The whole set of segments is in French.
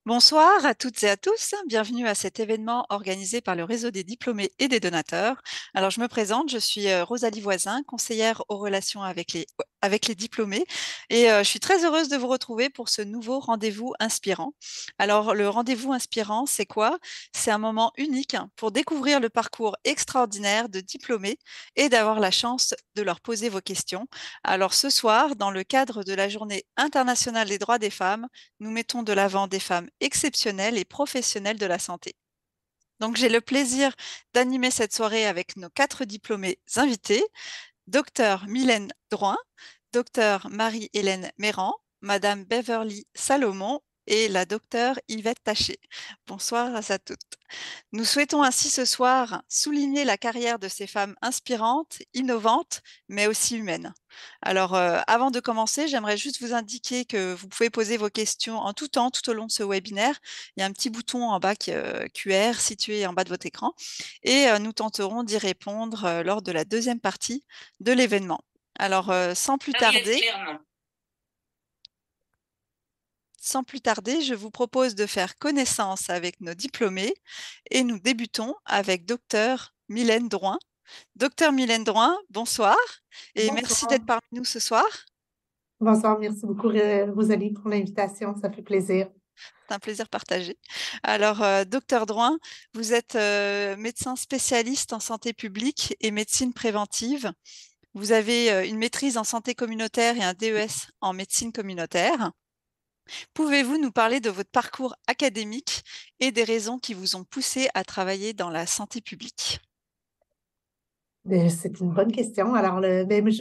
Bonsoir à toutes et à tous. Bienvenue à cet événement organisé par le réseau des diplômés et des donateurs. Alors, je me présente, je suis Rosalie Voisin, conseillère aux relations avec les diplômés et je suis très heureuse de vous retrouver pour ce nouveau rendez-vous inspirant. Alors, le rendez-vous inspirant, c'est quoi? C'est un moment unique pour découvrir le parcours extraordinaire de diplômés et d'avoir la chance de leur poser vos questions. Alors, ce soir, dans le cadre de la Journée internationale des droits des femmes, nous mettons de l'avant des femmes exceptionnelles et professionnelles de la santé. Donc, j'ai le plaisir d'animer cette soirée avec nos quatre diplômés invités, Dr Mylène Drouin, Dr Marie-Hélène Méran, Madame Beverly Salomon et la docteure Yvette Taché. Bonsoir à toutes. Nous souhaitons ainsi ce soir souligner la carrière de ces femmes inspirantes, innovantes, mais aussi humaines. Alors, avant de commencer, j'aimerais juste vous indiquer que vous pouvez poser vos questions en tout temps, tout au long de ce webinaire. Il y a un petit bouton en bas QR situé en bas de votre écran et nous tenterons d'y répondre lors de la deuxième partie de l'événement. Alors, sans plus tarder, je vous propose de faire connaissance avec nos diplômés et nous débutons avec Dr Mylène Drouin. Docteur Mylène Drouin, bonsoir et merci d'être Bonsoir. parmi nous ce soir. Bonsoir, merci beaucoup Rosalie pour l'invitation, ça fait plaisir. C'est un plaisir partagé. Alors, docteur Drouin, vous êtes médecin spécialiste en santé publique et médecine préventive. Vous avez une maîtrise en santé communautaire et un DES en médecine communautaire. Pouvez-vous nous parler de votre parcours académique et des raisons qui vous ont poussé à travailler dans la santé publique? C'est une bonne question. Alors,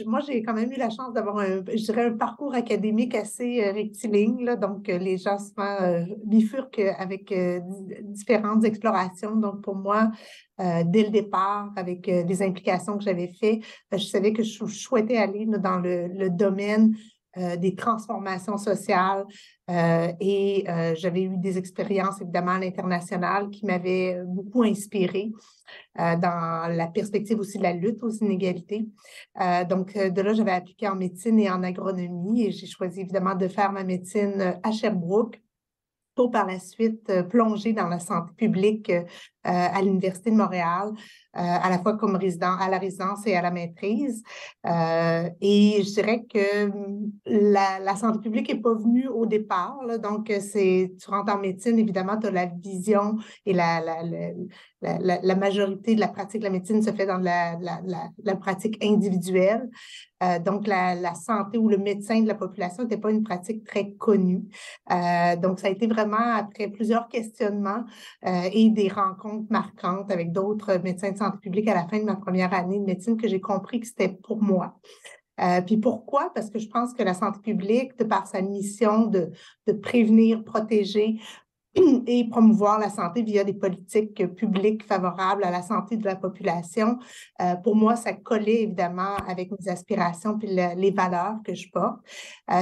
moi, j'ai quand même eu la chance d'avoir je dirais, un parcours académique assez rectiligne, là. Donc, les gens souvent bifurquent avec différentes explorations. Donc, pour moi, dès le départ, avec des implications que j'avais faites, je savais que je souhaitais aller là, dans le domaine des transformations sociales. J'avais eu des expériences, évidemment, à l'international qui m'avaient beaucoup inspirée dans la perspective aussi de la lutte aux inégalités. De là, j'avais appliqué en médecine et en agronomie et j'ai choisi évidemment de faire ma médecine à Sherbrooke pour par la suite plonger dans la santé publique à l'Université de Montréal, à la fois comme résident, à la résidence et à la maîtrise. Et je dirais que la santé publique n'est pas venue au départ, là. Donc, tu rentres en médecine, évidemment, tu as la vision et la majorité de la pratique de la médecine se fait dans la pratique individuelle. Donc, la santé ou le médecin de la population n'était pas une pratique très connue. Donc, ça a été vraiment après plusieurs questionnements et des rencontres marquantes avec d'autres médecins de santé publique à la fin de ma première année de médecine que j'ai compris que c'était pour moi. Puis pourquoi? Parce que je pense que la santé publique, de par sa mission de prévenir, protéger, et promouvoir la santé via des politiques publiques favorables à la santé de la population. Pour moi, ça collait évidemment avec mes aspirations puis les valeurs que je porte.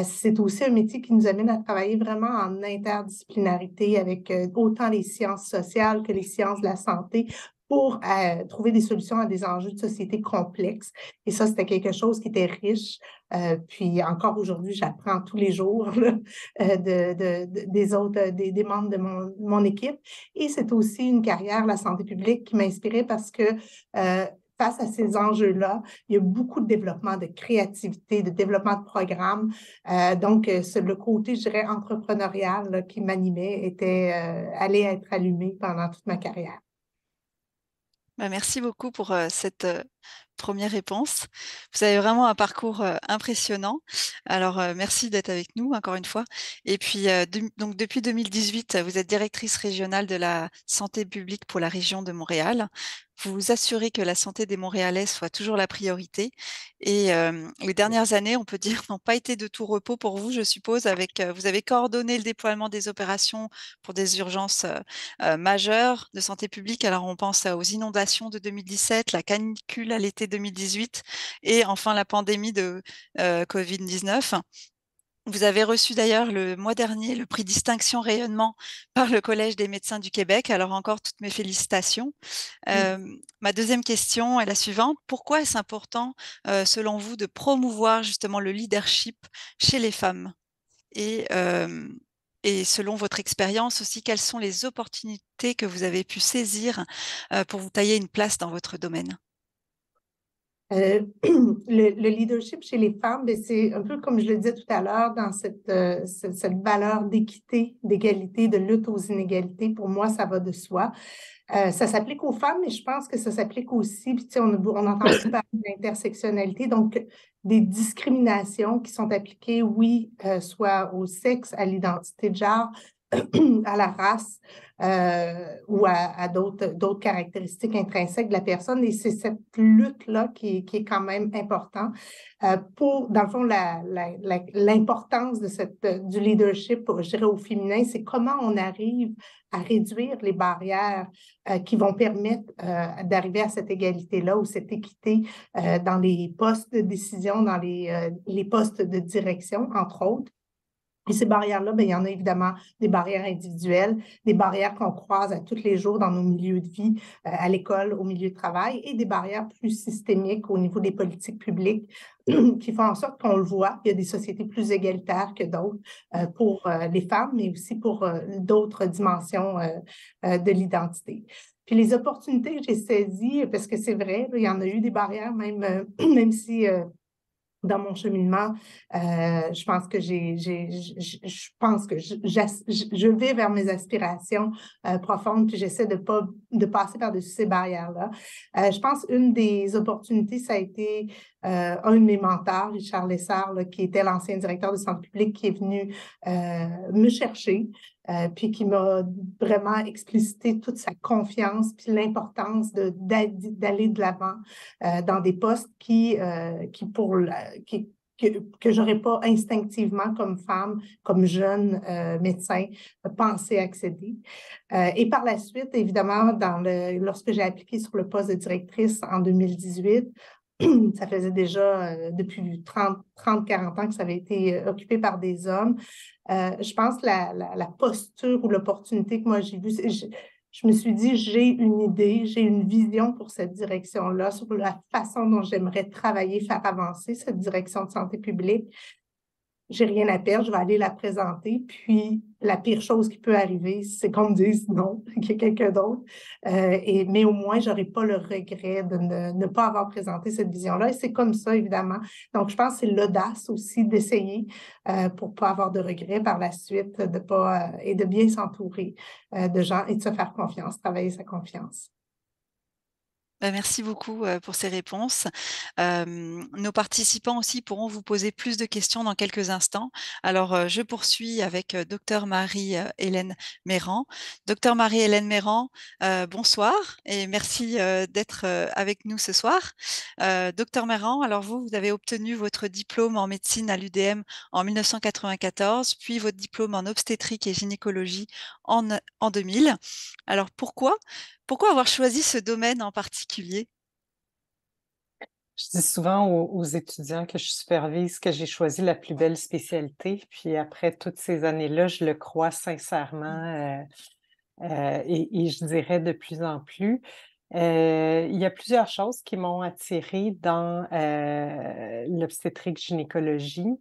C'est aussi un métier qui nous amène à travailler vraiment en interdisciplinarité avec autant les sciences sociales que les sciences de la santé pour trouver des solutions à des enjeux de société complexes. Et ça, c'était quelque chose qui était riche. Puis encore aujourd'hui, j'apprends tous les jours là, des autres, des membres de mon équipe. Et c'est aussi une carrière, la santé publique, qui m'inspirait parce que face à ces enjeux-là, il y a beaucoup de développement de créativité, de développement de programmes. Le côté, je dirais, entrepreneurial là, qui m'animait allait être allumé pendant toute ma carrière. Bah, merci beaucoup pour cette première réponse. Vous avez vraiment un parcours impressionnant. Alors, merci d'être avec nous encore une fois. Et puis, donc, depuis 2018, vous êtes directrice régionale de la santé publique pour la région de Montréal. Vous vous assurez que la santé des Montréalais soit toujours la priorité. Et les dernières années, on peut dire, n'ont pas été de tout repos pour vous, je suppose. Vous avez coordonné le déploiement des opérations pour des urgences majeures de santé publique. Alors, on pense aux inondations de 2017, la canicule à l'été 2018 et enfin la pandémie de Covid-19. Vous avez reçu d'ailleurs le mois dernier le prix Distinction Rayonnement par le Collège des médecins du Québec. Alors encore toutes mes félicitations. Oui. Ma deuxième question est la suivante. Pourquoi est-ce important, selon vous, de promouvoir justement le leadership chez les femmes? Et Et selon votre expérience aussi, quelles sont les opportunités que vous avez pu saisir, pour vous tailler une place dans votre domaine? Le leadership chez les femmes, ben, c'est un peu comme je le disais tout à l'heure, dans cette valeur d'équité, d'égalité, de lutte aux inégalités. Pour moi, ça va de soi. Ça s'applique aux femmes, mais je pense que ça s'applique aussi, puis tu sais, on entend beaucoup parler d'intersectionnalité, donc des discriminations qui sont appliquées, oui, soit au sexe, à l'identité de genre, à la race ou à d'autres caractéristiques intrinsèques de la personne. Et c'est cette lutte-là qui est quand même importante pour, dans le fond, l'importance du leadership, je dirais, au féminin, c'est comment on arrive à réduire les barrières qui vont permettre d'arriver à cette égalité-là ou cette équité dans les postes de décision, dans les postes de direction, entre autres. Et ces barrières-là, bien, il y en a évidemment des barrières individuelles, des barrières qu'on croise à tous les jours dans nos milieux de vie, à l'école, au milieu de travail, et des barrières plus systémiques au niveau des politiques publiques qui font en sorte qu'on le voit, il y a des sociétés plus égalitaires que d'autres pour les femmes, mais aussi pour d'autres dimensions de l'identité. Puis les opportunités que j'ai saisies, parce que c'est vrai, là, il y en a eu des barrières, même, même si dans mon cheminement, je pense que je pense que je vais vers mes aspirations profondes, puis j'essaie de passer par-dessus ces barrières-là. Je pense une des opportunités, ça a été un de mes mentors, Richard Lessard, là, qui était l'ancien directeur de santé publique, qui est venu me chercher, puis qui m'a vraiment explicité toute sa confiance, puis l'importance d'aller de l'avant dans des postes que j'aurais pas instinctivement comme femme, comme jeune médecin, pensé accéder. Et par la suite, évidemment, lorsque j'ai appliqué sur le poste de directrice en 2018, ça faisait déjà depuis 30-40 ans que ça avait été occupé par des hommes. Je pense que la posture ou l'opportunité que moi j'ai vue, je me suis dit, j'ai une idée, j'ai une vision pour cette direction-là, sur la façon dont j'aimerais travailler, faire avancer cette direction de santé publique. J'ai rien à perdre, je vais aller la présenter. Puis, la pire chose qui peut arriver, c'est qu'on me dise non, qu'il y a quelqu'un d'autre. Mais au moins, je n'aurai pas le regret de ne pas avoir présenté cette vision-là. Et c'est comme ça, évidemment. Donc, je pense que c'est l'audace aussi d'essayer pour ne pas avoir de regrets par la suite et de bien s'entourer de gens et de se faire confiance, travailler sa confiance. Bah, merci beaucoup, pour ces réponses. Nos participants aussi pourront vous poser plus de questions dans quelques instants. Alors, je poursuis avec, docteur Marie, Hélène Mérand. Docteur Marie-Hélène Mérand, bonsoir et merci, d'être, avec nous ce soir. Docteur Mérand, alors vous avez obtenu votre diplôme en médecine à l'UDM en 1994, puis votre diplôme en obstétrique et gynécologie en 2000. Alors pourquoi avoir choisi ce domaine en particulier? Je dis souvent aux étudiants que je supervise que j'ai choisi la plus belle spécialité, puis après toutes ces années-là, je le crois sincèrement, et je dirais de plus en plus. Il y a plusieurs choses qui m'ont attirée dans, l'obstétrique-gynécologie.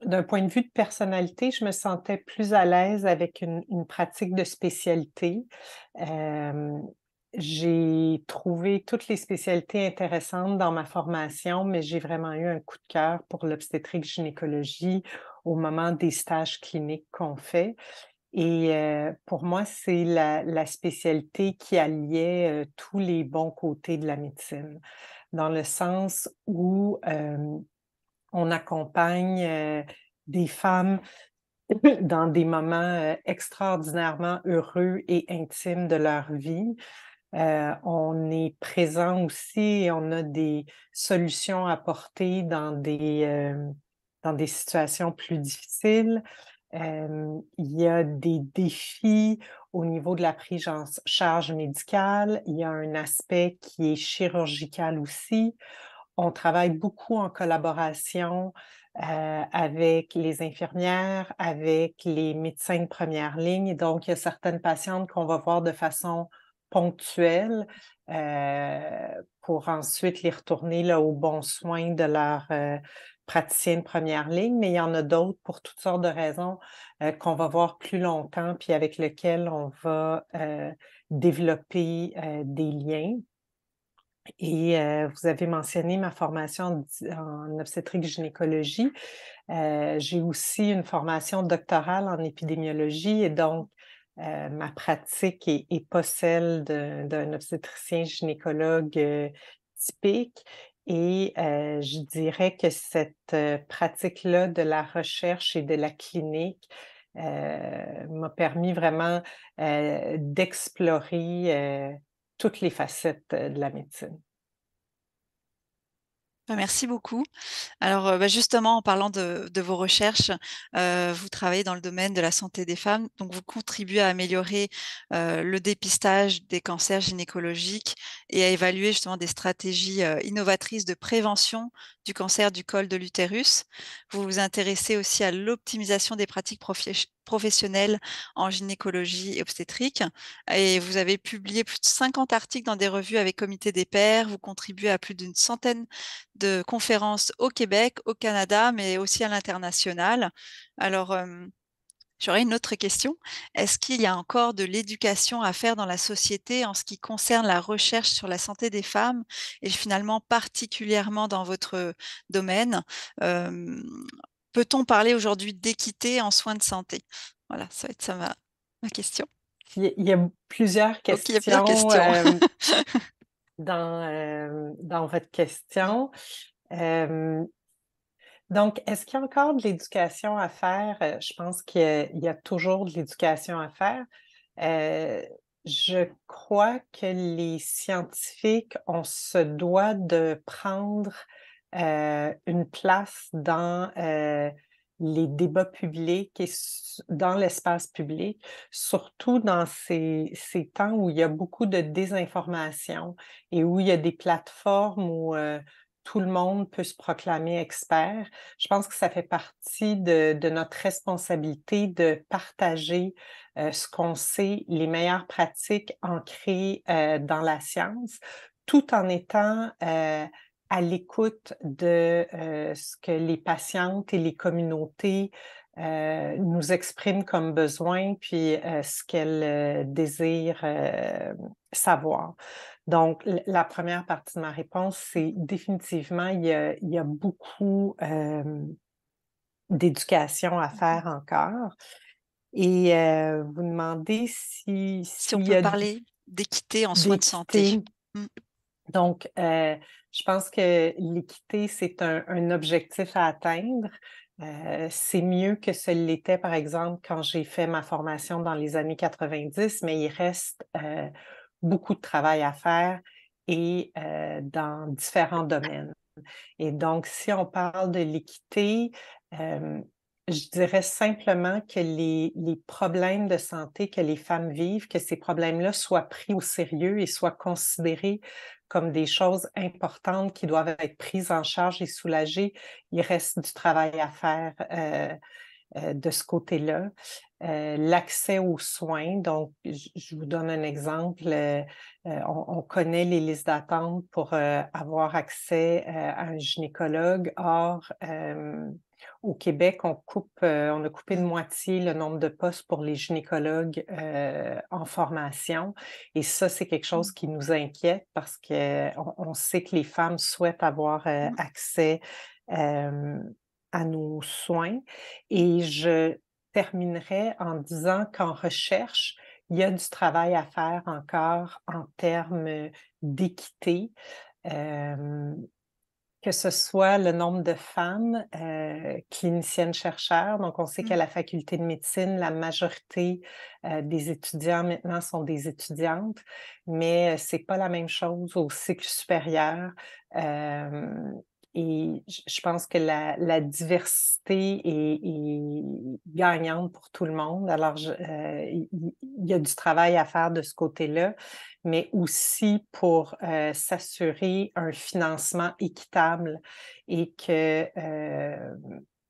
D'un point de vue de personnalité, je me sentais plus à l'aise avec une pratique de spécialité. Hem, j'ai trouvé toutes les spécialités intéressantes dans ma formation, mais j'ai vraiment eu un coup de cœur pour l'obstétrique-gynécologie au moment des stages cliniques qu'on fait. Et pour moi, c'est la spécialité qui alliait, tous les bons côtés de la médecine. Dans le sens où, on accompagne, des femmes dans des moments, extraordinairement heureux et intimes de leur vie. On est présent aussi et on a des solutions à apporter dans des situations plus difficiles. Il y a des défis au niveau de la prise en charge médicale. Il y a un aspect qui est chirurgical aussi. On travaille beaucoup en collaboration, avec les infirmières, avec les médecins de première ligne. Donc, il y a certaines patientes qu'on va voir de façon ponctuelle, pour ensuite les retourner là, aux bons soins de leur, praticiens de première ligne, mais il y en a d'autres pour toutes sortes de raisons qu'on va voir plus longtemps, puis avec lesquels on va développer des liens. Et vous avez mentionné ma formation en obstétrique-gynécologie. J'ai aussi une formation doctorale en épidémiologie et donc ma pratique est pas celle d'un obstétricien gynécologue typique. Et je dirais que cette pratique-là de la recherche et de la clinique m'a permis vraiment d'explorer toutes les facettes de la médecine. Merci beaucoup. Alors, justement, en parlant de vos recherches, vous travaillez dans le domaine de la santé des femmes, donc vous contribuez à améliorer, le dépistage des cancers gynécologiques et à évaluer justement des stratégies, innovatrices de prévention du cancer du col de l'utérus. Vous vous intéressez aussi à l'optimisation des pratiques professionnelles en gynécologie et obstétrique et vous avez publié plus de 50 articles dans des revues avec comité des pairs. Vous contribuez à plus d'une centaine de conférences au Québec, au Canada, mais aussi à l'international. Alors, j'aurais une autre question. Est-ce qu'il y a encore de l'éducation à faire dans la société en ce qui concerne la recherche sur la santé des femmes et finalement particulièrement dans votre domaine? Hem, Peut-on parler aujourd'hui d'équité en soins de santé? Voilà, ça va être ça ma question. Il y a plusieurs OK, il y a plusieurs questions questions. dans votre question. Donc, est-ce qu'il y a encore de l'éducation à faire? Je pense qu'il y a toujours de l'éducation à faire. Euh, je crois que les scientifiques, on se doit de prendre une place dans les débats publics et dans l'espace public, surtout dans ces temps où il y a beaucoup de désinformation et où il y a des plateformes où tout le monde peut se proclamer expert. Je pense que ça fait partie de notre responsabilité de partager ce qu'on sait, les meilleures pratiques ancrées dans la science, tout en étant à l'écoute de ce que les patientes et les communautés nous expriment comme besoin, puis ce qu'elles désirent savoir. Donc, la première partie de ma réponse, c'est définitivement, il y a beaucoup d'éducation à faire encore. Et vous demandez Si on s'il y peut a parler d'équité en soins de santé. d'équité. Mmh. Donc, je pense que l'équité, c'est un objectif à atteindre. C'est mieux que ce l'était, par exemple, quand j'ai fait ma formation dans les années 90, mais il reste beaucoup de travail à faire et dans différents domaines. Et donc, si on parle de l'équité, je dirais simplement que les problèmes de santé que les femmes vivent, que ces problèmes-là soient pris au sérieux et soient considérés comme des choses importantes qui doivent être prises en charge et soulagées. Il reste du travail à faire de ce côté-là. L'accès aux soins, donc je vous donne un exemple. On connaît les listes d'attente pour avoir accès à un gynécologue. Or, au Québec, on a coupé de moitié le nombre de postes pour les gynécologues en formation. Et ça, c'est quelque chose qui nous inquiète parce qu'on sait que les femmes souhaitent avoir accès à nos soins. Et je terminerai en disant qu'en recherche, il y a du travail à faire encore en termes d'équité, que ce soit le nombre de femmes cliniciennes chercheurs. Donc, on sait qu'à la faculté de médecine, la majorité des étudiants maintenant sont des étudiantes, mais c'est pas la même chose au cycle supérieur. Et je pense que la diversité est gagnante pour tout le monde. Alors, il y a du travail à faire de ce côté-là, mais aussi pour s'assurer un financement équitable et que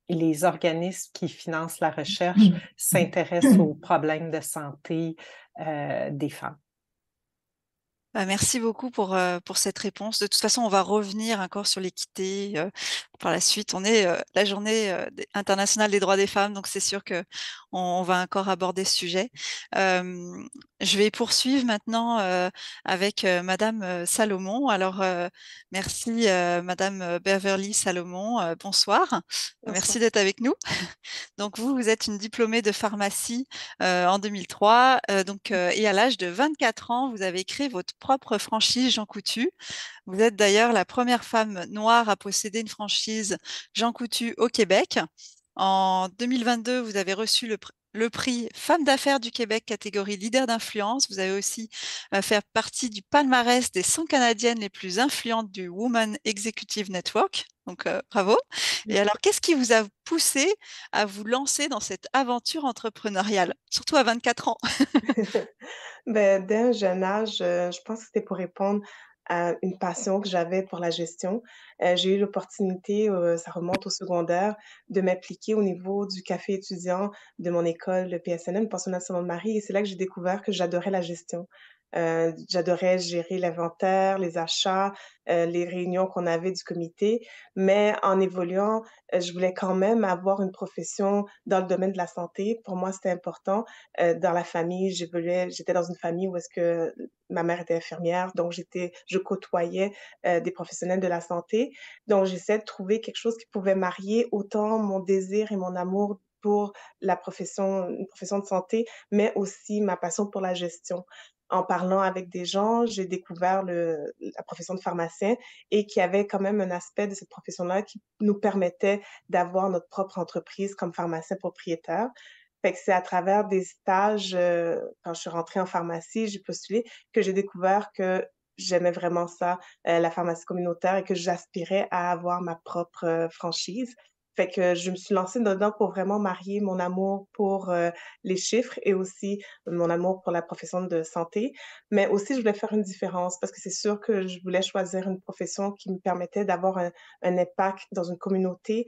les organismes qui financent la recherche s'intéressent aux problèmes de santé des femmes. Bah, merci beaucoup pour cette réponse. De toute façon, on va revenir encore sur l'équité, par la suite. On est, la journée, des internationale des droits des femmes, donc c'est sûr qu'on va encore aborder ce sujet. Je vais poursuivre maintenant, avec, madame, Salomon. Alors, merci, madame, Beverly Salomon, bonsoir. Bonsoir. Merci d'être avec nous. Donc vous, vous êtes une diplômée de pharmacie en 2003. Et à l'âge de 24 ans, vous avez créé votre propre franchise Jean Coutu. Vous êtes d'ailleurs la première femme noire à posséder une franchise Jean Coutu au Québec. En 2022, vous avez reçu le prix Femme d'affaires du Québec catégorie leader d'influence. Vous avez aussi fait partie du palmarès des 100 Canadiennes les plus influentes du Women Executive Network. Donc bravo. Et alors, qu'est-ce qui vous a poussé à vous lancer dans cette aventure entrepreneuriale, surtout à 24 ans? Ben, dès un jeune âge, je pense que c'était pour répondre à une passion que j'avais pour la gestion. J'ai eu l'opportunité, ça remonte au secondaire, de m'impliquer au niveau du café étudiant de mon école, le PSNM, Pensionnat Saint-Marie, et c'est là que j'ai découvert que j'adorais la gestion. J'adorais gérer l'inventaire, les achats, les réunions qu'on avait du comité, mais en évoluant, je voulais quand même avoir une profession dans le domaine de la santé. Pour moi, c'était important. Dans la famille, j'étais dans une famille où est-ce que ma mère était infirmière, donc je côtoyais, des professionnels de la santé. Donc j'essayais de trouver quelque chose qui pouvait marier autant mon désir et mon amour pour une profession de santé, mais aussi ma passion pour la gestion. En parlant avec des gens, j'ai découvert la profession de pharmacien et qu'il y avait quand même un aspect de cette profession-là qui nous permettait d'avoir notre propre entreprise comme pharmacien propriétaire. Fait que c'est à travers des stages, quand je suis rentrée en pharmacie, j'ai postulé, que j'ai découvert que j'aimais vraiment ça, la pharmacie communautaire et que j'aspirais à avoir ma propre, franchise. Fait que je me suis lancée dedans pour vraiment marier mon amour pour, les chiffres et aussi mon amour pour la profession de santé. Mais aussi, je voulais faire une différence parce que c'est sûr que je voulais choisir une profession qui me permettait d'avoir un impact dans une communauté,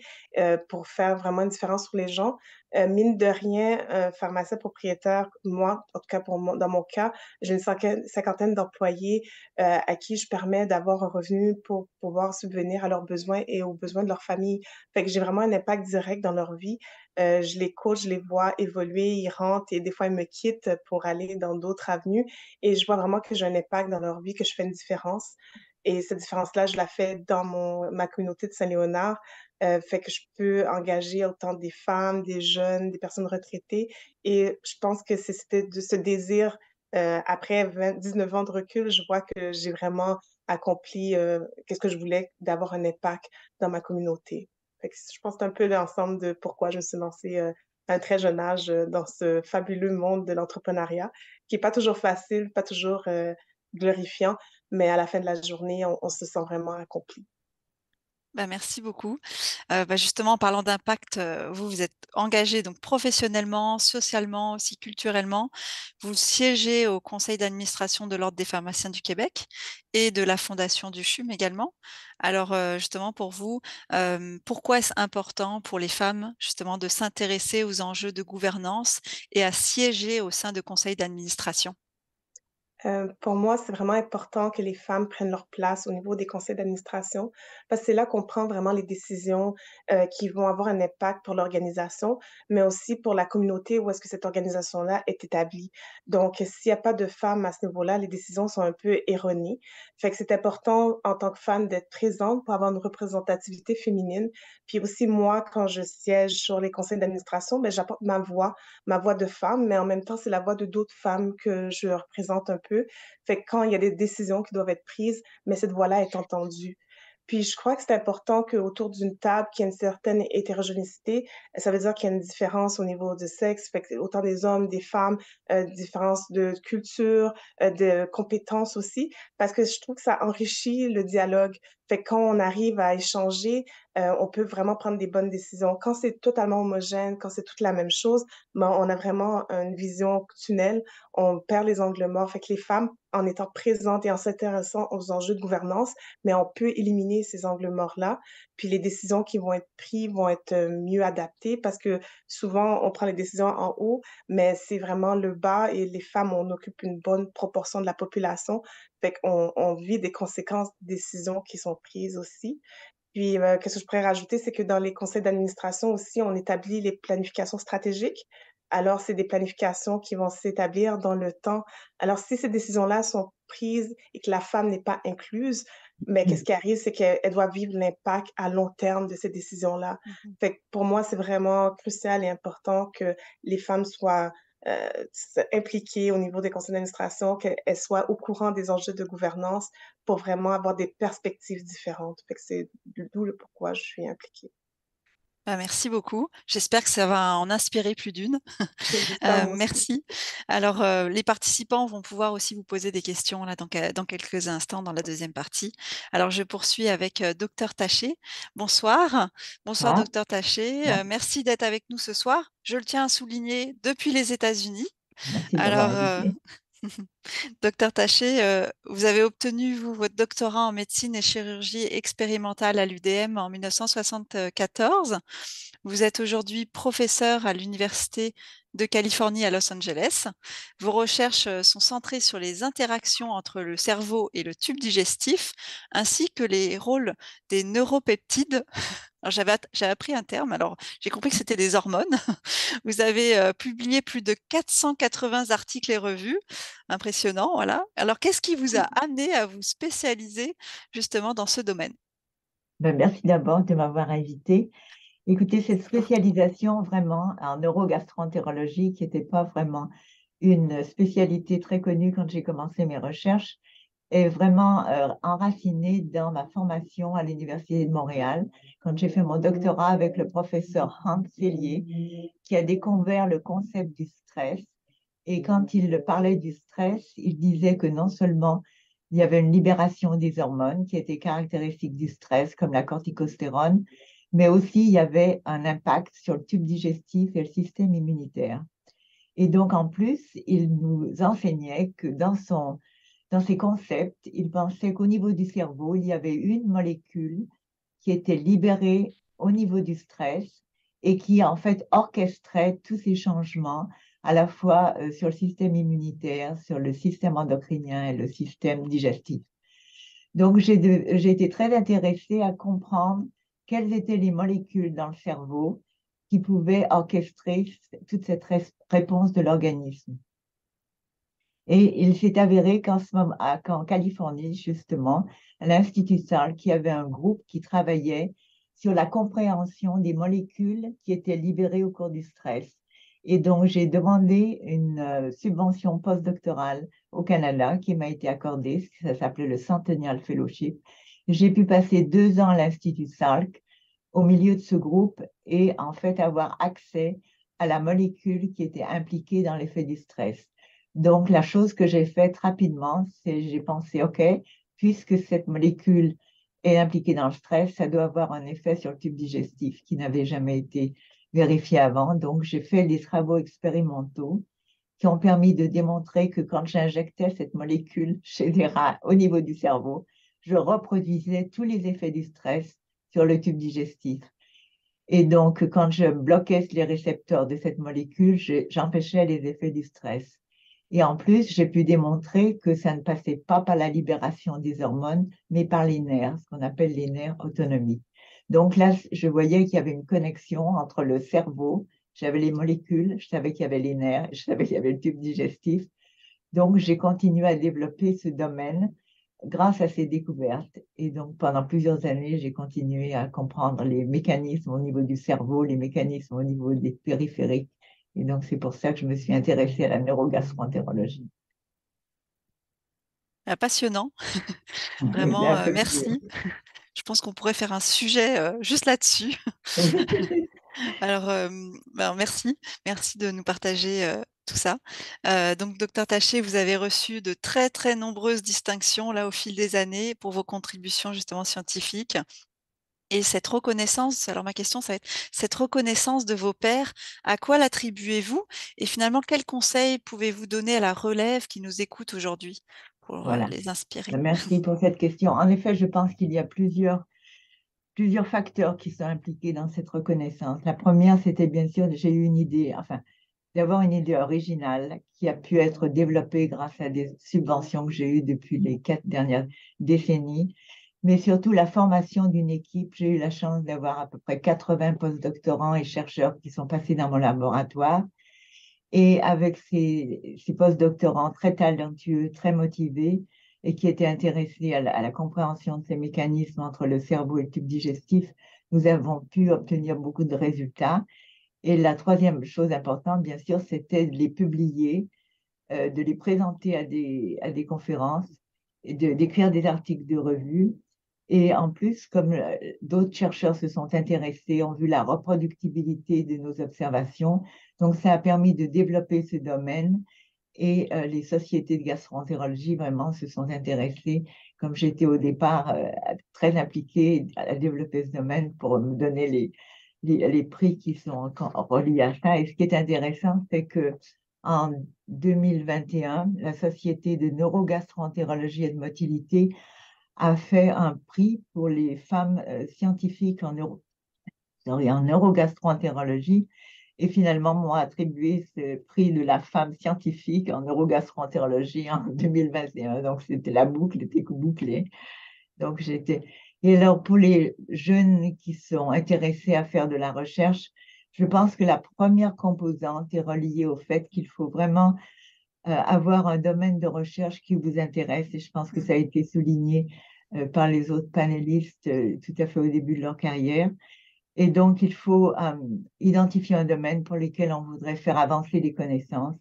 pour faire vraiment une différence pour les gens. Mine de rien, pharmacien propriétaire, moi, en tout cas dans mon cas, j'ai une cinquantaine d'employés, à qui je permets d'avoir un revenu pour pouvoir subvenir à leurs besoins et aux besoins de leur famille. Fait que j'ai vraiment un impact direct dans leur vie. Je les coach, je les vois évoluer, ils rentrent et des fois ils me quittent pour aller dans d'autres avenues et je vois vraiment que j'ai un impact dans leur vie, que je fais une différence et cette différence-là, je la fais dans ma communauté de Saint-Léonard. Fait que je peux engager autant des femmes, des jeunes, des personnes retraitées et je pense que c'était de ce désir, après 19 ans de recul, je vois que j'ai vraiment accompli, qu'est-ce que je voulais, d'avoir un impact dans ma communauté. Fait que je pense que c'est un peu l'ensemble de pourquoi je me suis lancée, à un très jeune âge, dans ce fabuleux monde de l'entrepreneuriat, qui est pas toujours facile, pas toujours, glorifiant, mais à la fin de la journée, on se sent vraiment accompli. Bah, merci beaucoup. Justement, en parlant d'impact, vous, vous êtes engagée donc professionnellement, socialement, aussi culturellement. Vous siégez au conseil d'administration de l'Ordre des pharmaciens du Québec et de la Fondation du CHUM également. Alors, justement pour vous, pourquoi est-ce important pour les femmes, justement, de s'intéresser aux enjeux de gouvernance et à siéger au sein de conseils d'administration? Pour moi, c'est vraiment important que les femmes prennent leur place au niveau des conseils d'administration, parce que c'est là qu'on prend vraiment les décisions, qui vont avoir un impact pour l'organisation, mais aussi pour la communauté où est-ce que cette organisation-là est établie. Donc, s'il y a pas de femmes à ce niveau-là, les décisions sont un peu erronées. Fait que c'est important en tant que femme d'être présente pour avoir une représentativité féminine. Puis aussi moi, quand je siège sur les conseils d'administration, ben, j'apporte ma voix de femme, mais en même temps, c'est la voix de d'autres femmes que je représente un peu. Fait que quand il y a des décisions qui doivent être prises, mais cette voix-là est entendue. Puis je crois que c'est important qu'autour d'une table, qu'il y ait une certaine hétérogénéité. Ça veut dire qu'il y a une différence au niveau du sexe, fait que autant des hommes, des femmes, différence de culture, de compétences aussi, parce que je trouve que ça enrichit le dialogue. Fait que quand on arrive à échanger, on peut vraiment prendre des bonnes décisions. Quand c'est totalement homogène, quand c'est toute la même chose, ben, on a vraiment une vision tunnel, on perd les angles morts. Fait que les femmes, en étant présentes et en s'intéressant aux enjeux de gouvernance, mais on peut éliminer ces angles morts-là. Puis les décisions qui vont être prises vont être mieux adaptées parce que souvent, on prend les décisions en haut, mais c'est vraiment le bas et les femmes, on occupe une bonne proportion de la population. Fait qu'on vit des conséquences des décisions qui sont prises aussi. Puis, qu'est-ce que je pourrais rajouter, c'est que dans les conseils d'administration aussi, on établit les planifications stratégiques. Alors, c'est des planifications qui vont s'établir dans le temps. Alors, si ces décisions-là sont prises et que la femme n'est pas incluse, mais qu'est-ce qui arrive, c'est qu'elle doit vivre l'impact à long terme de ces décisions-là. Mhm. Fait que pour moi, c'est vraiment crucial et important que les femmes soient impliquées au niveau des conseils d'administration, qu'elles soient au courant des enjeux de gouvernance pour vraiment avoir des perspectives différentes. Fait que c'est d'où le pourquoi je suis impliquée. Bah, merci beaucoup. J'espère que ça va en inspirer plus d'une. J'espère moi aussi. Merci. Alors, les participants vont pouvoir aussi vous poser des questions là, dans quelques instants dans la deuxième partie. Alors, je poursuis avec Dr Taché. Bonsoir. Bonsoir, Ah, Dr Taché. bon, Merci d'être avec nous ce soir. Je le tiens à souligner depuis les États-Unis. merci de m'avoir Alors, invité. Docteur Taché, vous avez obtenu, vous, votre doctorat en médecine et chirurgie expérimentale à l'UDM en 1974. Vous êtes aujourd'hui professeur à l'Université de Californie à Los Angeles. Vos recherches sont centrées sur les interactions entre le cerveau et le tube digestif, ainsi que les rôles des neuropeptides. Alors, j'ai appris un terme, alors j'ai compris que c'était des hormones. Vous avez publié plus de 480 articles et revues. Impressionnant, voilà. Alors, qu'est-ce qui vous a amené à vous spécialiser justement dans ce domaine? Ben, merci d'abord de m'avoir invité. Écoutez, cette Je vous en prie. spécialisation vraiment en neurogastroentérologie, qui n'était pas vraiment une spécialité très connue quand j'ai commencé mes recherches, est vraiment enracinée dans ma formation à l'Université de Montréal, quand j'ai fait mon doctorat avec le professeur Hans Sellier, qui a découvert le concept du stress. Et quand il parlait du stress, il disait que non seulement il y avait une libération des hormones qui était caractéristique du stress, comme la corticostérone, mais aussi il y avait un impact sur le tube digestif et le système immunitaire. Et donc, en plus, il nous enseignait que dans ses concepts, il pensait qu'au niveau du cerveau, il y avait une molécule qui était libérée au niveau du stress et qui, en fait, orchestrait tous ces changements à la fois sur le système immunitaire, sur le système endocrinien et le système digestif. Donc, j'ai été très intéressée à comprendre quelles étaient les molécules dans le cerveau qui pouvaient orchestrer toute cette réponse de l'organisme. Et il s'est avéré qu'en Californie, justement, à l'Institut Salk, il y avait un groupe qui travaillait sur la compréhension des molécules qui étaient libérées au cours du stress. Et donc, j'ai demandé une subvention postdoctorale au Canada qui m'a été accordée, ça s'appelait le Centennial Fellowship. J'ai pu passer 2 ans à l'Institut Salk au milieu de ce groupe et en fait avoir accès à la molécule qui était impliquée dans l'effet du stress. Donc, la chose que j'ai faite rapidement, c'est j'ai pensé, OK, puisque cette molécule est impliquée dans le stress, ça doit avoir un effet sur le tube digestif qui n'avait jamais été vérifié avant. Donc, j'ai fait des travaux expérimentaux qui ont permis de démontrer que quand j'injectais cette molécule chez des rats au niveau du cerveau, je reproduisais tous les effets du stress sur le tube digestif. Et donc, quand je bloquais les récepteurs de cette molécule, j'empêchais les effets du stress. Et en plus, j'ai pu démontrer que ça ne passait pas par la libération des hormones, mais par les nerfs, ce qu'on appelle les nerfs autonomiques. Donc là, je voyais qu'il y avait une connexion entre le cerveau, j'avais les molécules, je savais qu'il y avait les nerfs, je savais qu'il y avait le tube digestif. Donc, j'ai continué à développer ce domaine grâce à ces découvertes. Et donc, pendant plusieurs années, j'ai continué à comprendre les mécanismes au niveau du cerveau, les mécanismes au niveau des périphériques. Et donc, c'est pour ça que je me suis intéressée à la neurogastroentérologie. Passionnant, C'est vraiment, un peu plus. merci. Je pense qu'on pourrait faire un sujet juste là-dessus. Alors, merci. Merci de nous partager tout ça. Donc, docteur Taché, vous avez reçu de très, très nombreuses distinctions là au fil des années pour vos contributions justement scientifiques. Et cette reconnaissance, alors ma question, ça va être cette reconnaissance de vos pairs, à quoi l'attribuez-vous? Et finalement, quels conseils pouvez-vous donner à la relève qui nous écoute aujourd'hui pour Voilà. les inspirer? Merci pour cette question. En effet, je pense qu'il y a plusieurs facteurs qui sont impliqués dans cette reconnaissance. La première, c'était bien sûr, j'ai eu une idée, enfin, d'avoir une idée originale qui a pu être développée grâce à des subventions que j'ai eues depuis les 4 dernières décennies, mais surtout la formation d'une équipe. J'ai eu la chance d'avoir à peu près 80 postdoctorants et chercheurs qui sont passés dans mon laboratoire. Et avec ces postdoctorants très talentueux, très motivés, et qui étaient intéressés à la compréhension de ces mécanismes entre le cerveau et le tube digestif, nous avons pu obtenir beaucoup de résultats. Et la troisième chose importante, bien sûr, c'était de les publier, de les présenter à des conférences, et d'écrire des articles de revue. Et en plus, comme d'autres chercheurs se sont intéressés, ont vu la reproductibilité de nos observations, donc ça a permis de développer ce domaine. Et les sociétés de gastroentérologie vraiment se sont intéressées, comme j'étais au départ très impliquée à développer ce domaine pour me donner les prix qui sont reliés à ça. Et ce qui est intéressant, c'est que en 2021, la Société de neurogastroentérologie et de motilité a fait un prix pour les femmes scientifiques en neurogastroentérologie, et finalement m'ont attribué ce prix de la femme scientifique en neurogastroentérologie en 2021. Donc, c'était la boucle était bouclée. Donc, Et alors, pour les jeunes qui sont intéressés à faire de la recherche, je pense que la première composante est reliée au fait qu'il faut vraiment avoir un domaine de recherche qui vous intéresse. Et je pense que ça a été souligné par les autres panélistes tout à fait au début de leur carrière. Et donc, il faut identifier un domaine pour lequel on voudrait faire avancer les connaissances.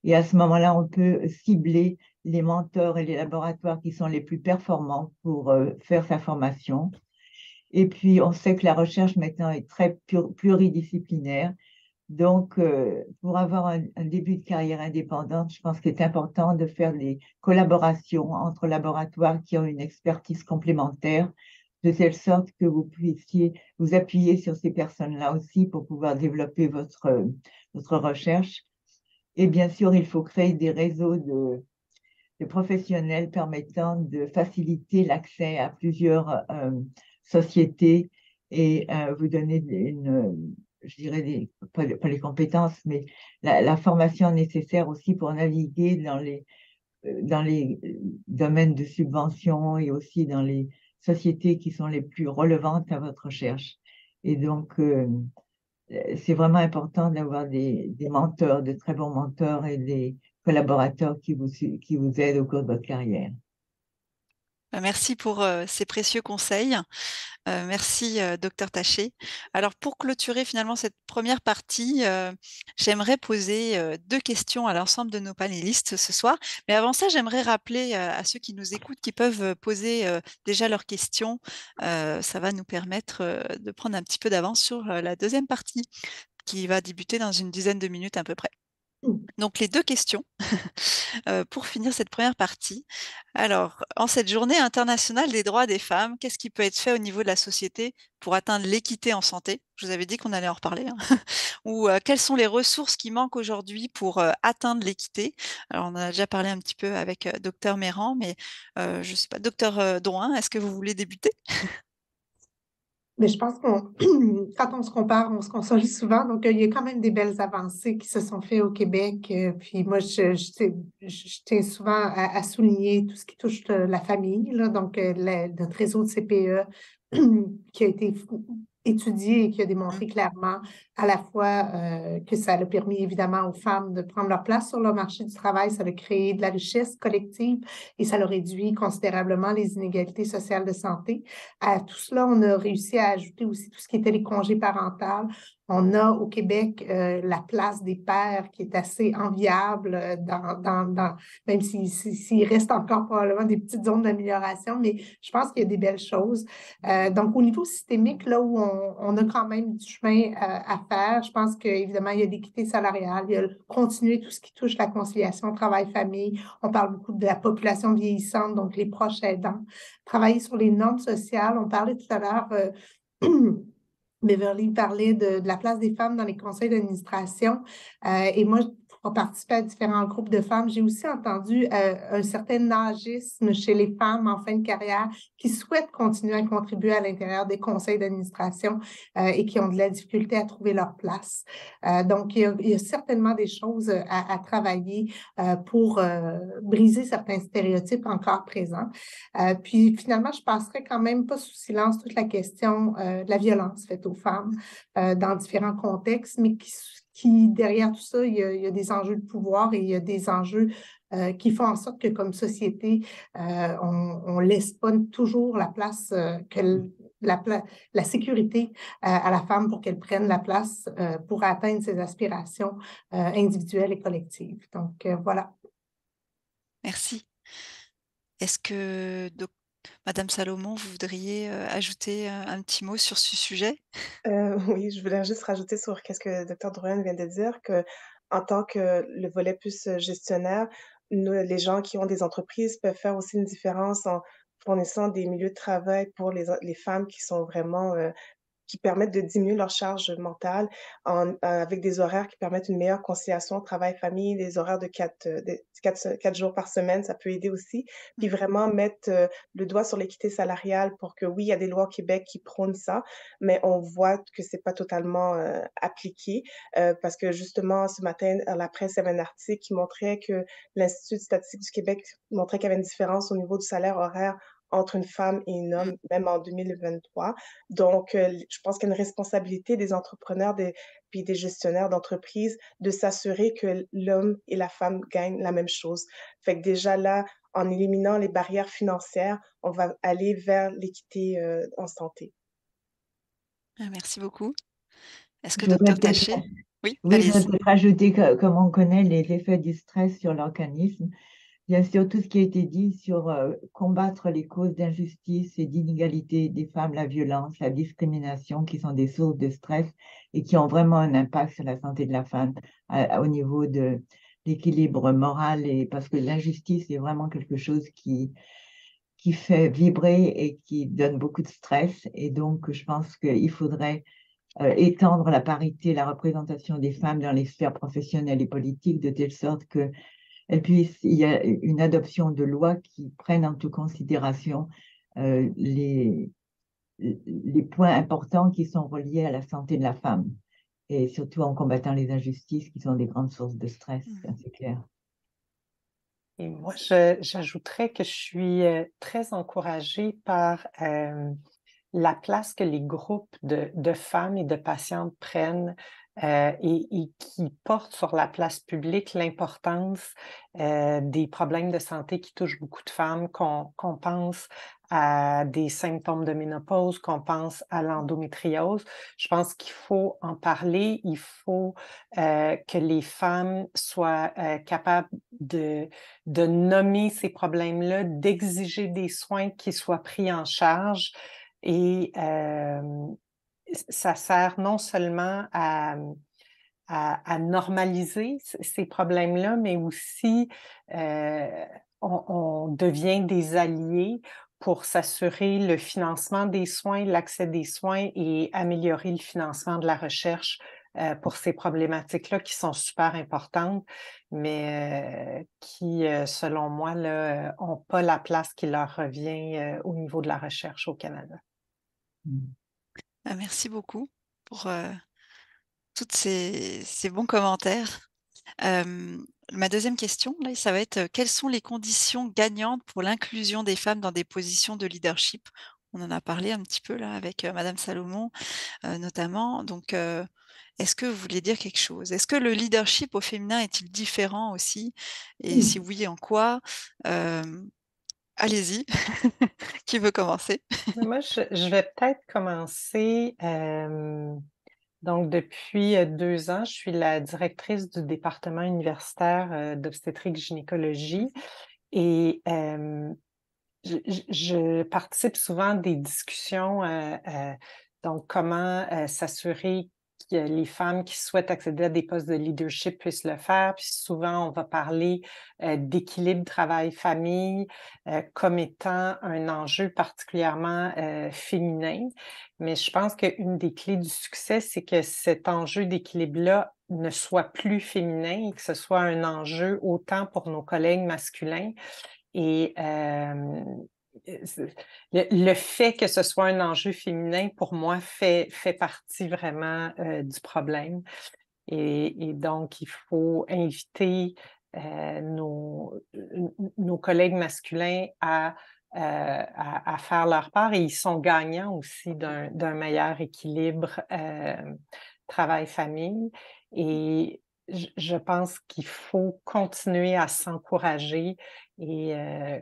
Et à ce moment-là, on peut cibler les mentors et les laboratoires qui sont les plus performants pour faire sa formation. Et puis, on sait que la recherche maintenant est très pluridisciplinaire. Donc, pour avoir un début de carrière indépendante, je pense qu'il est important de faire des collaborations entre laboratoires qui ont une expertise complémentaire, de telle sorte que vous puissiez vous appuyer sur ces personnes-là aussi pour pouvoir développer votre recherche. Et bien sûr, il faut créer des réseaux de professionnels permettant de faciliter l'accès à plusieurs sociétés et vous donner je dirais, pas les compétences, mais la formation nécessaire aussi pour naviguer dans les domaines de subvention et aussi dans les sociétés qui sont les plus relevantes à votre recherche. Et donc, c'est vraiment important d'avoir des mentors, de très bons mentors et des collaborateurs qui vous aident au cours de votre carrière. Merci pour ces précieux conseils. Merci, docteur Taché. Alors, pour clôturer finalement cette première partie, j'aimerais poser 2 questions à l'ensemble de nos panélistes ce soir. Mais avant ça, j'aimerais rappeler à ceux qui nous écoutent qu'ils peuvent poser déjà leurs questions. Ça va nous permettre de prendre un petit peu d'avance sur la deuxième partie qui va débuter dans une dizaine de minutes à peu près. Donc les 2 questions pour finir cette première partie. Alors, en cette journée internationale des droits des femmes, qu'est-ce qui peut être fait au niveau de la société pour atteindre l'équité en santé? Je vous avais dit qu'on allait en reparler, hein. Ou quelles sont les ressources qui manquent aujourd'hui pour atteindre l'équité? Alors, on en a déjà parlé un petit peu avec docteur Méran, mais je ne sais pas, docteur Drouin, est-ce que vous voulez débuter? Mais je pense quand on se compare, on se console souvent. Donc, il y a quand même des belles avancées qui se sont faites au Québec. Puis moi, je tiens souvent à souligner tout ce qui touche la famille, là. Donc, notre réseau de CPE qui a été étudié et qui a démontré clairement à la fois que ça a permis évidemment aux femmes de prendre leur place sur le marché du travail, ça a créé de la richesse collective et ça a réduit considérablement les inégalités sociales de santé. À tout cela, on a réussi à ajouter aussi tout ce qui était les congés parentaux. On a au Québec la place des pères qui est assez enviable même s'il reste encore probablement des petites zones d'amélioration, mais je pense qu'il y a des belles choses. Donc, au niveau systémique, là où on a quand même du chemin à faire, je pense qu'évidemment, il y a l'équité salariale, il y a continuer tout ce qui touche la conciliation travail-famille. On parle beaucoup de la population vieillissante, donc les proches aidants. Travailler sur les normes sociales. On parlait tout à l'heure Beverly parlait de la place des femmes dans les conseils d'administration. Et moi, pour participer à différents groupes de femmes, j'ai aussi entendu un certain âgisme chez les femmes en fin de carrière qui souhaitent continuer à contribuer à l'intérieur des conseils d'administration et qui ont de la difficulté à trouver leur place. Donc, il y a certainement des choses à travailler pour briser certains stéréotypes encore présents. Puis finalement, je passerai quand même pas sous silence toute la question de la violence faite aux femmes dans différents contextes, mais qui derrière tout ça, il y a des enjeux de pouvoir et il y a des enjeux qui font en sorte que comme société, on laisse pas toujours la place la sécurité à la femme pour qu'elle prenne la place pour atteindre ses aspirations individuelles et collectives. Donc, voilà. Merci. Est-ce que Madame Salomon, vous voudriez ajouter un petit mot sur ce sujet? Oui, je voulais juste rajouter sur qu'est-ce que docteur Drouin vient de dire, que en tant que le volet plus, gestionnaire, nous, les gens qui ont des entreprises peuvent faire aussi une différence en fournissant des milieux de travail pour les femmes qui sont vraiment, qui permettent de diminuer leur charge mentale avec des horaires qui permettent une meilleure conciliation travail-famille, des horaires de 4 jours par semaine, ça peut aider aussi. Puis Mmh. vraiment mettre, le doigt sur l'équité salariale pour que oui, il y a des lois au Québec qui prônent ça, mais on voit que c'est pas totalement, appliqué, parce que justement ce matin, à la presse, il y avait un article qui montrait que l'Institut de statistique du Québec montrait qu'il y avait une différence au niveau du salaire horaire entre une femme et un Mmh. homme, même en 2023. Donc, je pense qu'il y a une responsabilité des entrepreneurs puis des gestionnaires d'entreprises de s'assurer que l'homme et la femme gagnent la même chose. Fait que déjà là, en éliminant les barrières financières, on va aller vers l'équité, en santé. Ah, merci beaucoup. Est-ce que Je voudrais docteur peut-être, Taché? Oui, oui, je voudrais allez-y. peut-être rajouter que, comme on connaît les effets du stress sur l'organisme, bien sûr, tout ce qui a été dit sur combattre les causes d'injustice et d'inégalité des femmes, la violence, la discrimination, qui sont des sources de stress et qui ont vraiment un impact sur la santé de la femme au niveau de l'équilibre moral, et parce que l'injustice est vraiment quelque chose qui fait vibrer et qui donne beaucoup de stress. Et donc, je pense qu'il faudrait étendre la parité, la représentation des femmes dans les sphères professionnelles et politiques, de telle sorte que il y a une adoption de lois qui prennent en toute considération euh, les, les points importants qui sont reliés à la santé de la femme, et surtout en combattant les injustices qui sont des grandes sources de stress, Mmh. c'est clair. Et moi, j'ajouterais que je suis très encouragée par la place que les groupes de femmes et de patientes prennent et qui portent sur la place publique l'importance des problèmes de santé qui touchent beaucoup de femmes, qu'on pense à des symptômes de ménopause, qu'on pense à l'endométriose. Je pense qu'il faut en parler, il faut que les femmes soient capables de nommer ces problèmes-là, d'exiger des soins qui soient pris en charge. Et ça sert non seulement à normaliser ces problèmes-là, mais aussi on devient des alliés pour s'assurer le financement des soins, l'accès des soins et améliorer le financement de la recherche pour ces problématiques-là qui sont super importantes, mais qui, selon moi, n'ont pas la place qui leur revient au niveau de la recherche au Canada. Ah, merci beaucoup pour tous ces bons commentaires. Ma deuxième question, là, ça va être quelles sont les conditions gagnantes pour l'inclusion des femmes dans des positions de leadership? On en a parlé un petit peu là avec Madame Salomon notamment. Donc, est-ce que vous voulez dire quelque chose? Est-ce que le leadership au féminin est-il différent aussi? Et si oui, en quoi? Allez-y, qui veut commencer? Moi, je vais peut-être commencer. Donc, depuis 2 ans, je suis la directrice du département universitaire d'obstétrique-gynécologie et je participe souvent à des discussions, donc comment s'assurer que les femmes qui souhaitent accéder à des postes de leadership puissent le faire. Puis souvent, on va parler d'équilibre travail-famille comme étant un enjeu particulièrement féminin. Mais je pense qu'une des clés du succès, c'est que cet enjeu d'équilibre-là ne soit plus féminin et que ce soit un enjeu autant pour nos collègues masculins. Et le fait que ce soit un enjeu féminin, pour moi, fait partie vraiment du problème. Et donc, il faut inviter nos collègues masculins à faire leur part, et ils sont gagnants aussi d'un meilleur équilibre travail-famille. Et je pense qu'il faut continuer à s'encourager. Et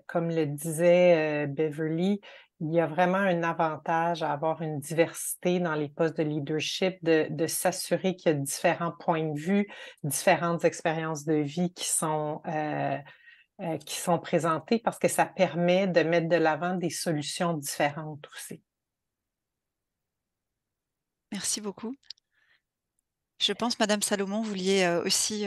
comme le disait Beverly, il y a vraiment un avantage à avoir une diversité dans les postes de leadership, de s'assurer qu'il y a différents points de vue, différentes expériences de vie qui sont présentées, parce que ça permet de mettre de l'avant des solutions différentes aussi. Merci beaucoup. Je pense, Madame Salomon, vous vouliez aussi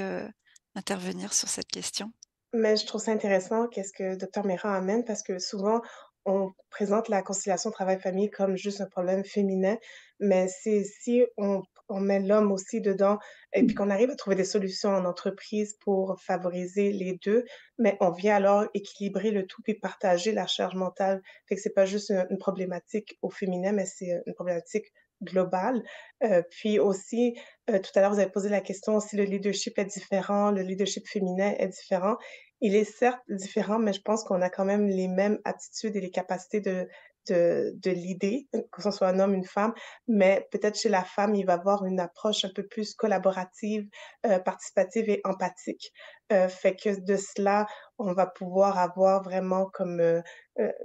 intervenir sur cette question. Mais je trouve ça intéressant qu'est-ce que Dr Mera amène, parce que souvent, on présente la conciliation travail-famille comme juste un problème féminin, mais c'est si on met l'homme aussi dedans et puis qu'on arrive à trouver des solutions en entreprise pour favoriser les 2, mais on vient alors équilibrer le tout puis partager la charge mentale. Fait que c'est pas juste une problématique au féminin, mais c'est une problématique globale. Puis aussi, tout à l'heure, vous avez posé la question si le leadership est différent, le leadership féminin est différent. Il est certes différent, mais je pense qu'on a quand même les mêmes aptitudes et les capacités de l'idée, que ce soit un homme, une femme, mais peut-être chez la femme, il va avoir une approche un peu plus collaborative, participative et empathique. Fait que de cela, on va pouvoir avoir vraiment comme,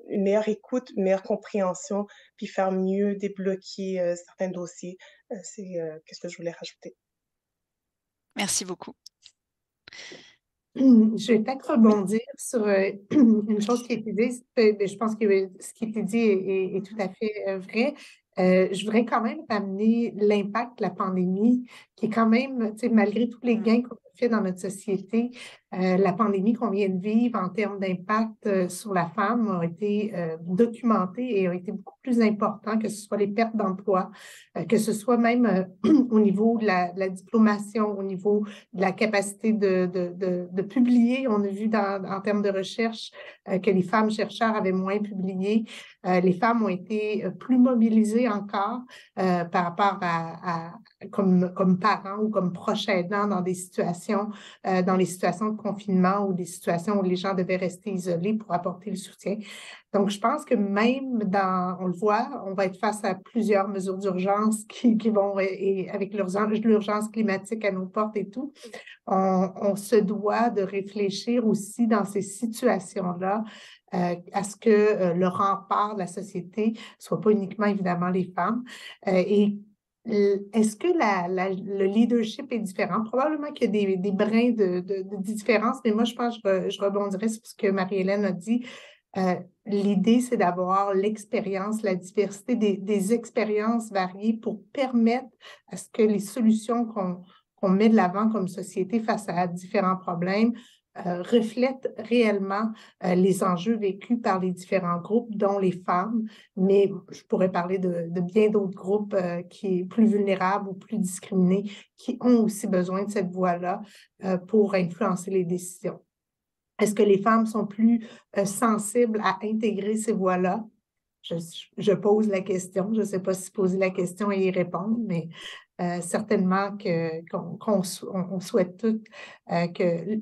une meilleure écoute, une meilleure compréhension, puis faire mieux débloquer, certains dossiers. C'est, qu'est-ce que je voulais rajouter. Merci beaucoup. Je vais peut-être rebondir sur une chose qui a été dite. Je pense que ce qui a été dit est tout à fait vrai. Je voudrais quand même amener l'impact de la pandémie, qui est quand même, malgré tous les gains qu'on a fait dans notre société, la pandémie qu'on vient de vivre en termes d'impact sur la femme a été documentée et a été beaucoup plus important, que ce soit les pertes d'emploi, que ce soit même au niveau de la diplomation, au niveau de la capacité de publier. On a vu en termes de recherche que les femmes chercheurs avaient moins publié. Les femmes ont été plus mobilisées encore par rapport comme parents ou comme proches aidants dans des situations, dans les situations de confinement ou des situations où les gens devaient rester isolés pour apporter le soutien. Donc, je pense que même on le voit, on va être face à plusieurs mesures d'urgence qui vont, et avec l'urgence climatique à nos portes et tout, on se doit de réfléchir aussi dans ces situations-là à ce que le rempart de la société ne soit pas uniquement, évidemment, les femmes. Et est-ce que le leadership est différent? Probablement qu'il y a des brins de différence, mais moi, je pense que je rebondirais sur ce que Marie-Hélène a dit. L'idée, c'est d'avoir l'expérience, la diversité des expériences variées pour permettre à ce que les solutions qu'on met de l'avant comme société face à différents problèmes reflètent réellement les enjeux vécus par les différents groupes, dont les femmes, mais je pourrais parler de bien d'autres groupes qui sont plus vulnérables ou plus discriminés, qui ont aussi besoin de cette voie-là pour influencer les décisions. Est-ce que les femmes sont plus sensibles à intégrer ces voies-là? Je pose la question. Je ne sais pas si poser la question et y répondre, mais certainement qu'on souhaite toutes que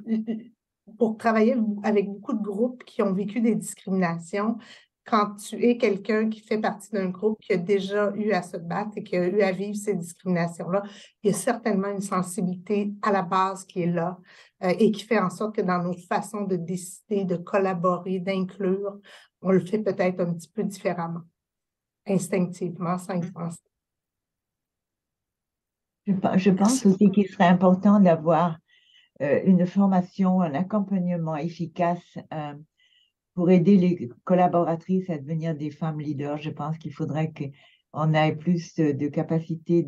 pour travailler avec beaucoup de groupes qui ont vécu des discriminations, quand tu es quelqu'un qui fait partie d'un groupe qui a déjà eu à se battre et qui a eu à vivre ces discriminations-là, il y a certainement une sensibilité à la base qui est là et qui fait en sorte que dans nos façons de décider, de collaborer, d'inclure, on le fait peut-être un petit peu différemment, instinctivement, sans y penser. Je pense aussi qu'il serait important d'avoir une formation, un accompagnement efficace pour aider les collaboratrices à devenir des femmes leaders. Je pense qu'il faudrait qu'on ait plus de capacité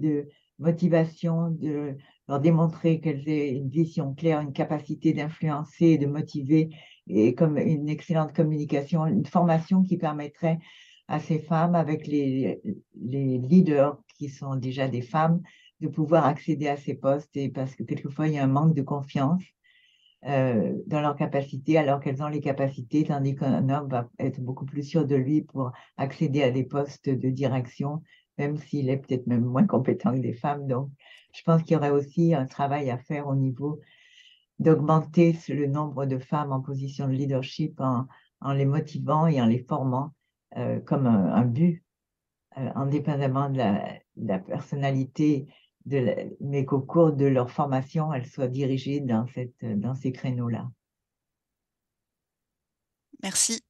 motivation, de leur démontrer qu'elles aient une vision claire, une capacité d'influencer, de motiver, et comme une excellente communication, une formation qui permettrait à ces femmes, avec les leaders qui sont déjà des femmes, de pouvoir accéder à ces postes, et parce que quelquefois, il y a un manque de confiance dans leurs capacités, alors qu'elles ont les capacités, tandis qu'un homme va être beaucoup plus sûr de lui pour accéder à des postes de direction, même s'il est peut-être même moins compétent que des femmes. Donc, je pense qu'il y aurait aussi un travail à faire au niveau d'augmenter le nombre de femmes en position de leadership en les motivant et en les formant comme un but, indépendamment de la personnalité, mais qu'au cours de leur formation, elles soient dirigées dans ces créneaux-là. Merci.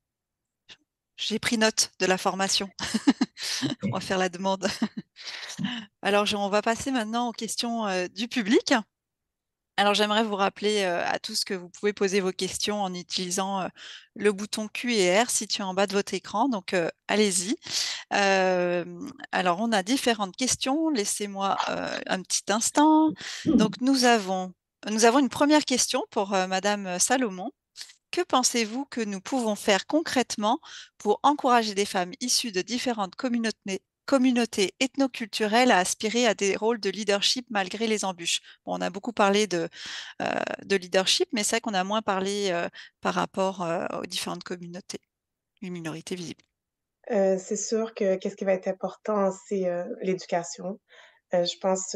J'ai pris note de la formation. On va faire la demande. Alors, on va passer maintenant aux questions du public. Alors, j'aimerais vous rappeler à tous que vous pouvez poser vos questions en utilisant le bouton Q et R situé en bas de votre écran. Donc, allez-y. Alors, on a différentes questions. Laissez-moi un petit instant. Donc, nous avons une première question pour Madame Salomon. Que pensez-vous que nous pouvons faire concrètement pour encourager des femmes issues de différentes communautés ethnoculturelles à aspirer à des rôles de leadership malgré les embûches? Bon, on a beaucoup parlé de leadership, mais c'est vrai qu'on a moins parlé par rapport aux différentes communautés, une minorité visible. C'est sûr que qu'est-ce qui va être important, c'est, l'éducation. Je pense,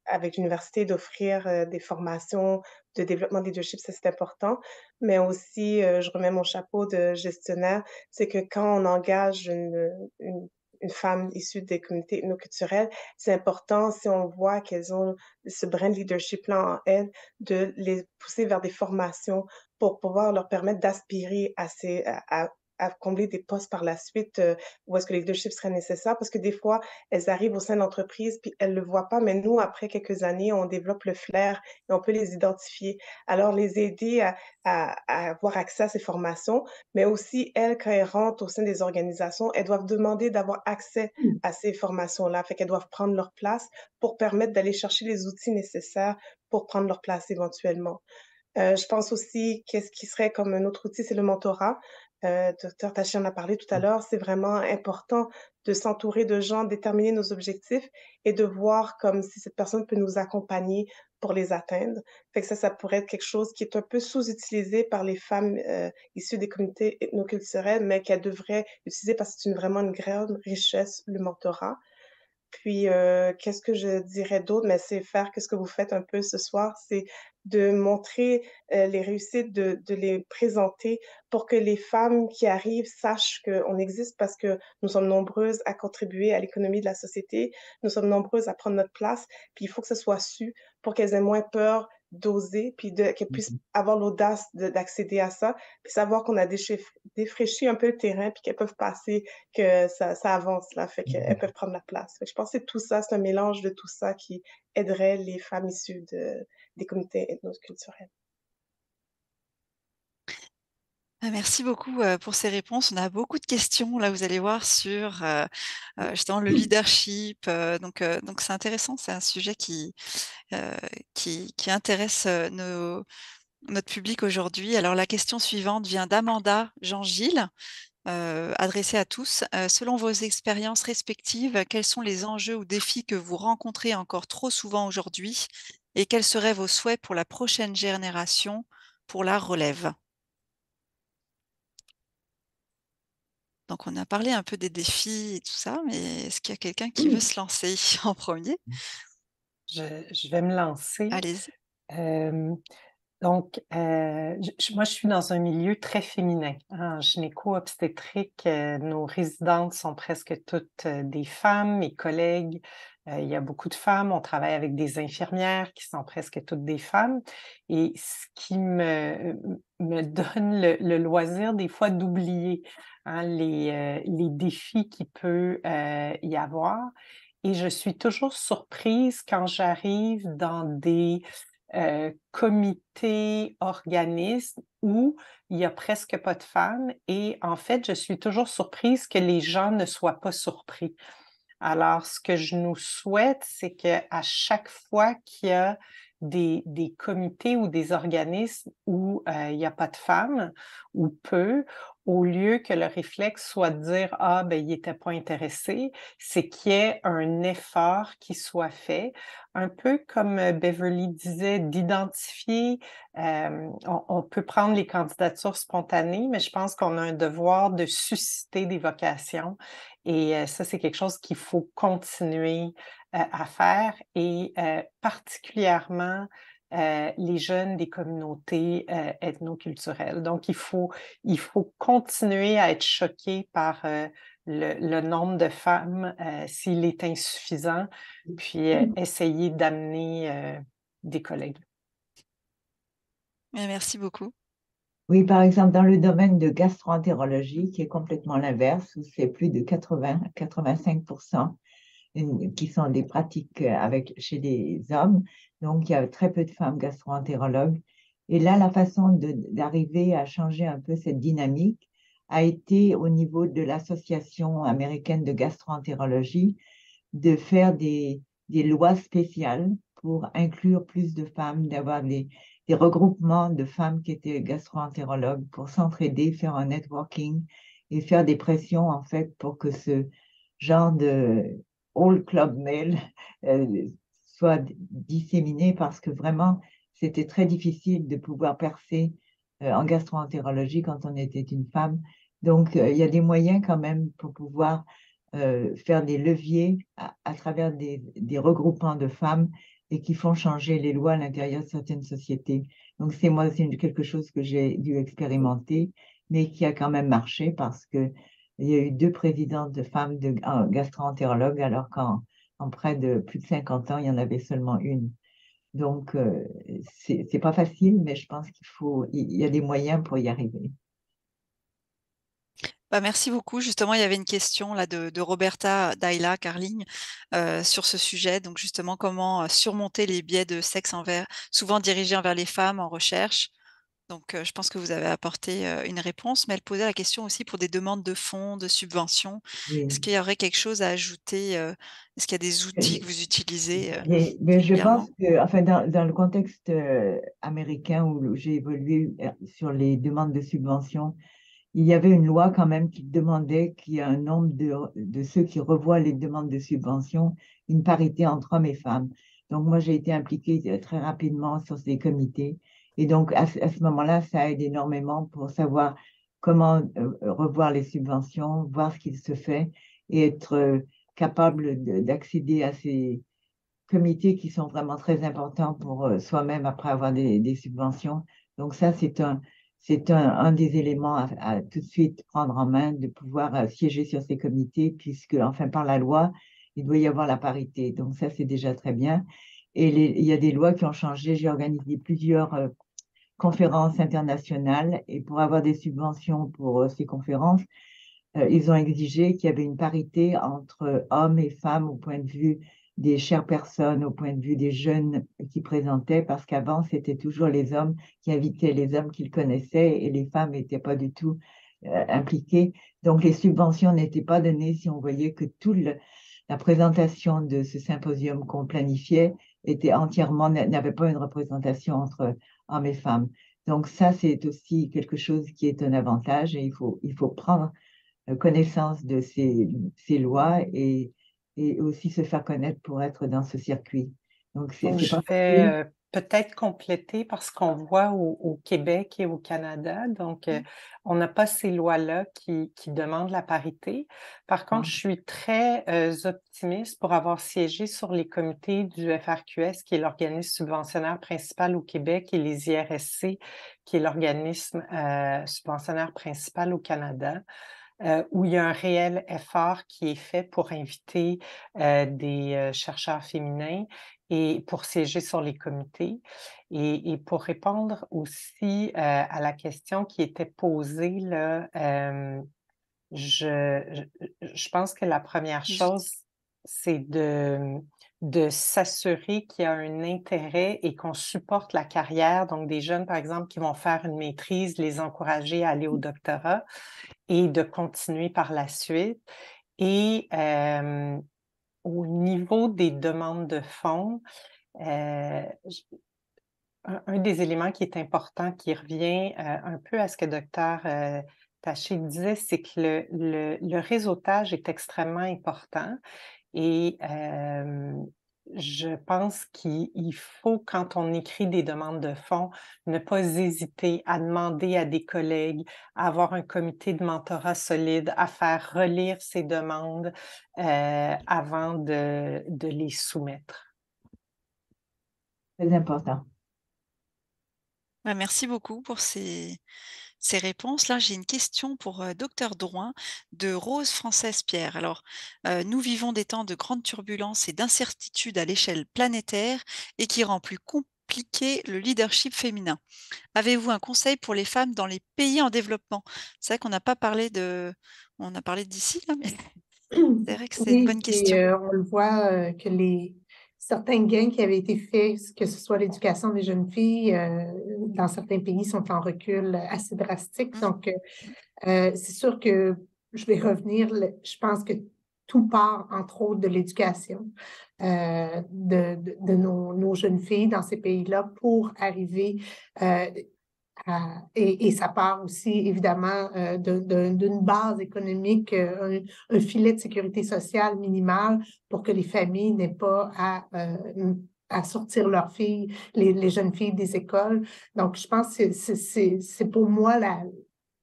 avec l'université d'offrir, des formations de développement de leadership, ça c'est important. Mais aussi, je remets mon chapeau de gestionnaire, c'est que quand on engage une femme issue des communautés ethnoculturelles, c'est important si on voit qu'elles ont ce brin de leadership-là en elles, de les pousser vers des formations pour pouvoir leur permettre d'aspirer à combler des postes par la suite, où est-ce que le leadership serait nécessaire. Parce que des fois, elles arrivent au sein de l'entreprise, puis elles le voient pas, mais nous, après quelques années, on développe le flair et on peut les identifier. Alors, les aider à avoir accès à ces formations, mais aussi, elles, quand elles rentrent au sein des organisations, elles doivent demander d'avoir accès à ces formations-là. Fait qu'elles doivent prendre leur place pour permettre d'aller chercher les outils nécessaires pour prendre leur place éventuellement. Je pense aussi qu'est-ce qui serait comme un autre outil, c'est le mentorat. Docteur Tachi en a parlé tout à l'heure, c'est vraiment important de s'entourer de gens, déterminer nos objectifs et de voir comme si cette personne peut nous accompagner pour les atteindre. Fait que ça pourrait être quelque chose qui est un peu sous-utilisé par les femmes, issues des communautés ethnoculturelles, mais qu'elles devraient utiliser parce que c'est vraiment une grande richesse, le mentorat. Puis, qu'est-ce que je dirais d'autre? Mais c'est faire que ce que vous faites un peu ce soir, c'est de montrer, les réussites, de les présenter pour que les femmes qui arrivent sachent qu'on existe parce que nous sommes nombreuses à contribuer à l'économie de la société. Nous sommes nombreuses à prendre notre place, puis il faut que ce soit su pour qu'elles aient moins peur d'oser, puis qu'elles puissent avoir l'audace d'accéder à ça, puis savoir qu'on a défraîchi un peu le terrain, puis qu'elles peuvent passer, que ça avance là, fait qu'elles peuvent prendre la place. Fait que je pense que c'est tout ça, c'est un mélange de tout ça qui aiderait les femmes issues des communautés ethnoculturelles. Merci beaucoup pour ces réponses. On a beaucoup de questions, là, vous allez voir, sur justement le leadership. Donc c'est intéressant, c'est un sujet qui intéresse notre public aujourd'hui. Alors la question suivante vient d'Amanda Jean-Gilles, adressée à tous. Selon vos expériences respectives, quels sont les enjeux ou défis que vous rencontrez encore trop souvent aujourd'hui et quels seraient vos souhaits pour la prochaine génération pour la relève? Donc on a parlé un peu des défis et tout ça, mais est-ce qu'il y a quelqu'un qui veut se lancer en premier? Je vais me lancer. Allez-y. Donc, moi, je suis dans un milieu très féminin. En gynéco-obstétrique, nos résidentes sont presque toutes des femmes, mes collègues. Il y a beaucoup de femmes. On travaille avec des infirmières qui sont presque toutes des femmes. Et ce qui me donne le loisir, des fois, d'oublier les défis qu'il peut y avoir. Et je suis toujours surprise quand j'arrive dans des comités, organismes où il y a presque pas de femmes et en fait, je suis toujours surprise que les gens ne soient pas surpris. Alors, ce que je nous souhaite, c'est qu'à chaque fois qu'il y a des comités ou des organismes où il n'y a pas de femmes ou peu, au lieu que le réflexe soit de dire ah ben il n'était pas intéressé, c'est qu'il y ait un effort qui soit fait, un peu comme Beverly disait, d'identifier. On peut prendre les candidatures spontanées, mais je pense qu'on a un devoir de susciter des vocations. Et ça, c'est quelque chose qu'il faut continuer à faire et particulièrement les jeunes des communautés ethnoculturelles. Donc, il faut continuer à être choqué par le nombre de femmes s'il est insuffisant, puis essayer d'amener des collègues. Merci beaucoup. Oui, par exemple, dans le domaine de gastroentérologie, qui est complètement l'inverse, où c'est plus de 80-85% qui sont des pratiques chez les hommes. Donc, il y a très peu de femmes gastro-entérologues. Et là, la façon d'arriver à changer un peu cette dynamique a été au niveau de l'Association américaine de gastro-entérologie de faire des lois spéciales pour inclure plus de femmes, d'avoir des regroupements de femmes qui étaient gastro-entérologues pour s'entraider, faire un networking et faire des pressions, en fait, pour que ce genre de All Club Male soit disséminé parce que vraiment, c'était très difficile de pouvoir percer en gastro-entérologie quand on était une femme. Donc, il y a des moyens quand même pour pouvoir faire des leviers à travers des regroupements de femmes et qui font changer les lois à l'intérieur de certaines sociétés. Donc, c'est quelque chose que j'ai dû expérimenter, mais qui a quand même marché parce que il y a eu 2 présidentes de femmes gastro-entérologues, alors qu'en près de plus de 50 ans, il y en avait seulement une. Donc, c'est pas facile, mais je pense il y a des moyens pour y arriver. Merci beaucoup. Justement, il y avait une question là de Roberta Daila Carling sur ce sujet. Donc justement, comment surmonter les biais de sexe souvent dirigés envers les femmes en recherche. Donc je pense que vous avez apporté une réponse, mais elle posait la question aussi pour des demandes de fonds, de subventions. Est-ce Oui. qu'il y aurait quelque chose à ajouter Est-ce qu'il y a des outils que vous utilisez Mais je régulièrement? pense que, enfin, dans le contexte américain où j'ai évolué sur les demandes de subventions, il y avait une loi quand même qui demandait qu'il y ait un nombre de ceux qui revoient les demandes de subventions, une parité entre hommes et femmes. Donc, moi, j'ai été impliquée très rapidement sur ces comités. Et donc, à ce moment-là, ça aide énormément pour savoir comment revoir les subventions, voir ce qu'il se fait et être capable d'accéder à ces comités qui sont vraiment très importants pour soi-même après avoir des subventions. Donc ça, un des éléments à tout de suite prendre en main, de pouvoir siéger sur ces comités, puisque, enfin, par la loi, il doit y avoir la parité. Donc ça, c'est déjà très bien. Et il y a des lois qui ont changé. J'ai organisé plusieurs conférences internationales et pour avoir des subventions pour ces conférences, ils ont exigé qu'il y avait une parité entre hommes et femmes au point de vue des chères personnes, au point de vue des jeunes qui présentaient, parce qu'avant, c'était toujours les hommes qui invitaient les hommes qu'ils connaissaient et les femmes n'étaient pas du tout impliquées. Donc, les subventions n'étaient pas données si on voyait que la présentation de ce symposium qu'on planifiait n'avait pas une représentation entre hommes et femmes. Donc, ça, c'est aussi quelque chose qui est un avantage et il faut prendre connaissance de ces lois et aussi se faire connaître pour être dans ce circuit. Donc, Donc, c'est je pas facile. vais peut-être compléter parce qu'on voit au Québec et au Canada, donc on n'a pas ces lois-là qui demandent la parité. Par contre, je suis très optimiste pour avoir siégé sur les comités du FRQS, qui est l'organisme subventionnaire principal au Québec, et les IRSC, qui est l'organisme subventionnaire principal au Canada. Où il y a un réel effort qui est fait pour inviter des chercheurs féminins et pour siéger sur les comités. Et pour répondre aussi à la question qui était posée, là, je pense que la première chose, c'est de s'assurer qu'il y a un intérêt et qu'on supporte la carrière. Donc, des jeunes, par exemple, qui vont faire une maîtrise, les encourager à aller au doctorat et de continuer par la suite. Et au niveau des demandes de fonds, un des éléments qui est important, qui revient un peu à ce que Dr. Taché disait, c'est que le réseautage est extrêmement important et je pense qu'il faut, quand on écrit des demandes de fonds, ne pas hésiter à demander à des collègues, à avoir un comité de mentorat solide, à faire relire ces demandes avant de les soumettre. Très important. Merci beaucoup pour ces réponses. Là, j'ai une question pour Dr. Drouin de Rose Française Pierre. Alors, nous vivons des temps de grandes turbulences et d'incertitudes à l'échelle planétaire et qui rend plus compliqué le leadership féminin. Avez-vous un conseil pour les femmes dans les pays en développement? C'est vrai qu'on n'a pas parlé de... On a parlé d'ici, là, mais c'est vrai que c'est une Oui, bonne puis question. on le voit que certains gains qui avaient été faits, que ce soit l'éducation des jeunes filles, dans certains pays, sont en recul assez drastique. Mmh. Donc, c'est sûr que je vais revenir, je pense que tout part, entre autres, de l'éducation de nos jeunes filles dans ces pays-là pour arriver et ça part aussi, évidemment, d'une base économique, un filet de sécurité sociale minimal pour que les familles n'aient pas à sortir leurs filles, les jeunes filles des écoles. Donc, je pense que c'est pour moi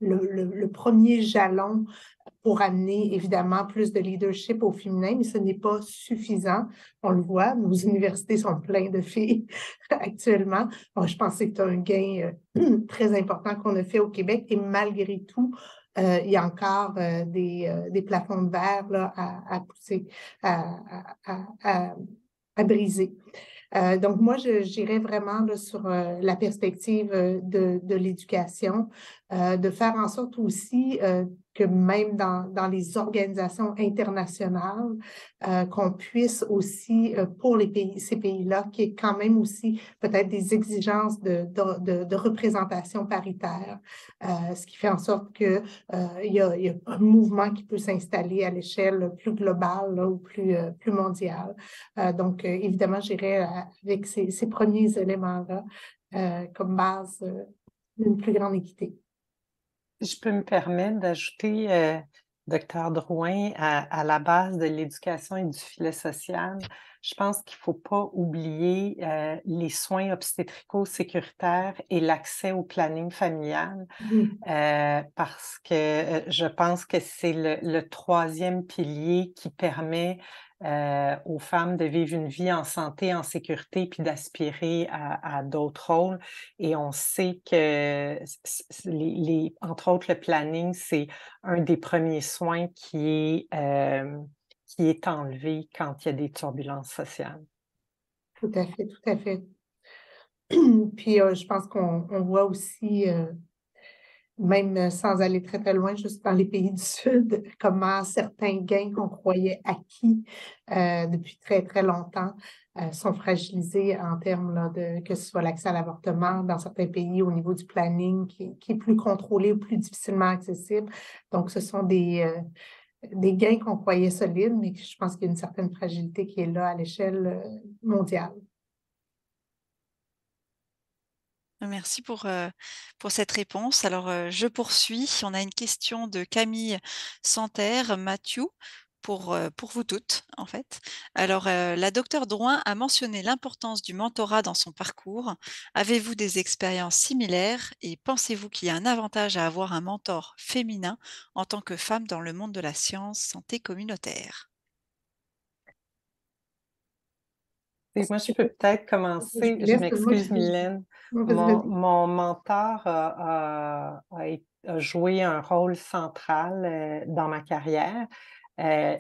le premier jalon pour amener évidemment plus de leadership au féminin, mais ce n'est pas suffisant. On le voit, nos universités sont pleines de filles actuellement. Bon, je pense que c'est un gain très important qu'on a fait au Québec et malgré tout, il y a encore des plafonds de verre là, à pousser, à briser. Donc, moi, j'irais vraiment là, sur la perspective de l'éducation, de faire en sorte aussi que même dans les organisations internationales, qu'on puisse aussi, pour ces pays-là, qu'il y ait quand même aussi peut-être des exigences de représentation paritaire, ce qui fait en sorte qu'il y a un mouvement qui peut s'installer à l'échelle plus globale là, ou plus mondiale. Donc, évidemment, j'irais avec ces premiers éléments-là comme base d'une plus grande équité. Je peux me permettre d'ajouter, Dr. Drouin, à la base de l'éducation et du filet social, je pense qu'il ne faut pas oublier les soins obstétrico-sécuritaires et l'accès au planning familial, parce que je pense que c'est le troisième pilier qui permet aux femmes de vivre une vie en santé, en sécurité, puis d'aspirer à d'autres rôles. Et on sait que, entre autres, le planning, c'est un des premiers soins qui est enlevé quand il y a des turbulences sociales. Tout à fait, tout à fait. Puis, je pense qu'on voit aussi, même sans aller très, très loin, juste dans les pays du Sud, comment certains gains qu'on croyait acquis depuis très, très longtemps sont fragilisés en termes là, que ce soit l'accès à l'avortement dans certains pays au niveau du planning qui est plus contrôlé ou plus difficilement accessible. Donc, ce sont des gains qu'on croyait solides, mais je pense qu'il y a une certaine fragilité qui est là à l'échelle mondiale. Merci pour cette réponse. Alors, je poursuis. On a une question de Camille Santerre, Mathieu, pour vous toutes, en fait. Alors, la docteure Drouin a mentionné l'importance du mentorat dans son parcours. Avez-vous des expériences similaires et pensez-vous qu'il y a un avantage à avoir un mentor féminin en tant que femme dans le monde de la science santé communautaire? Et moi, je peux peut-être commencer. Je m'excuse, Mylène. Mon mentor a joué un rôle central dans ma carrière.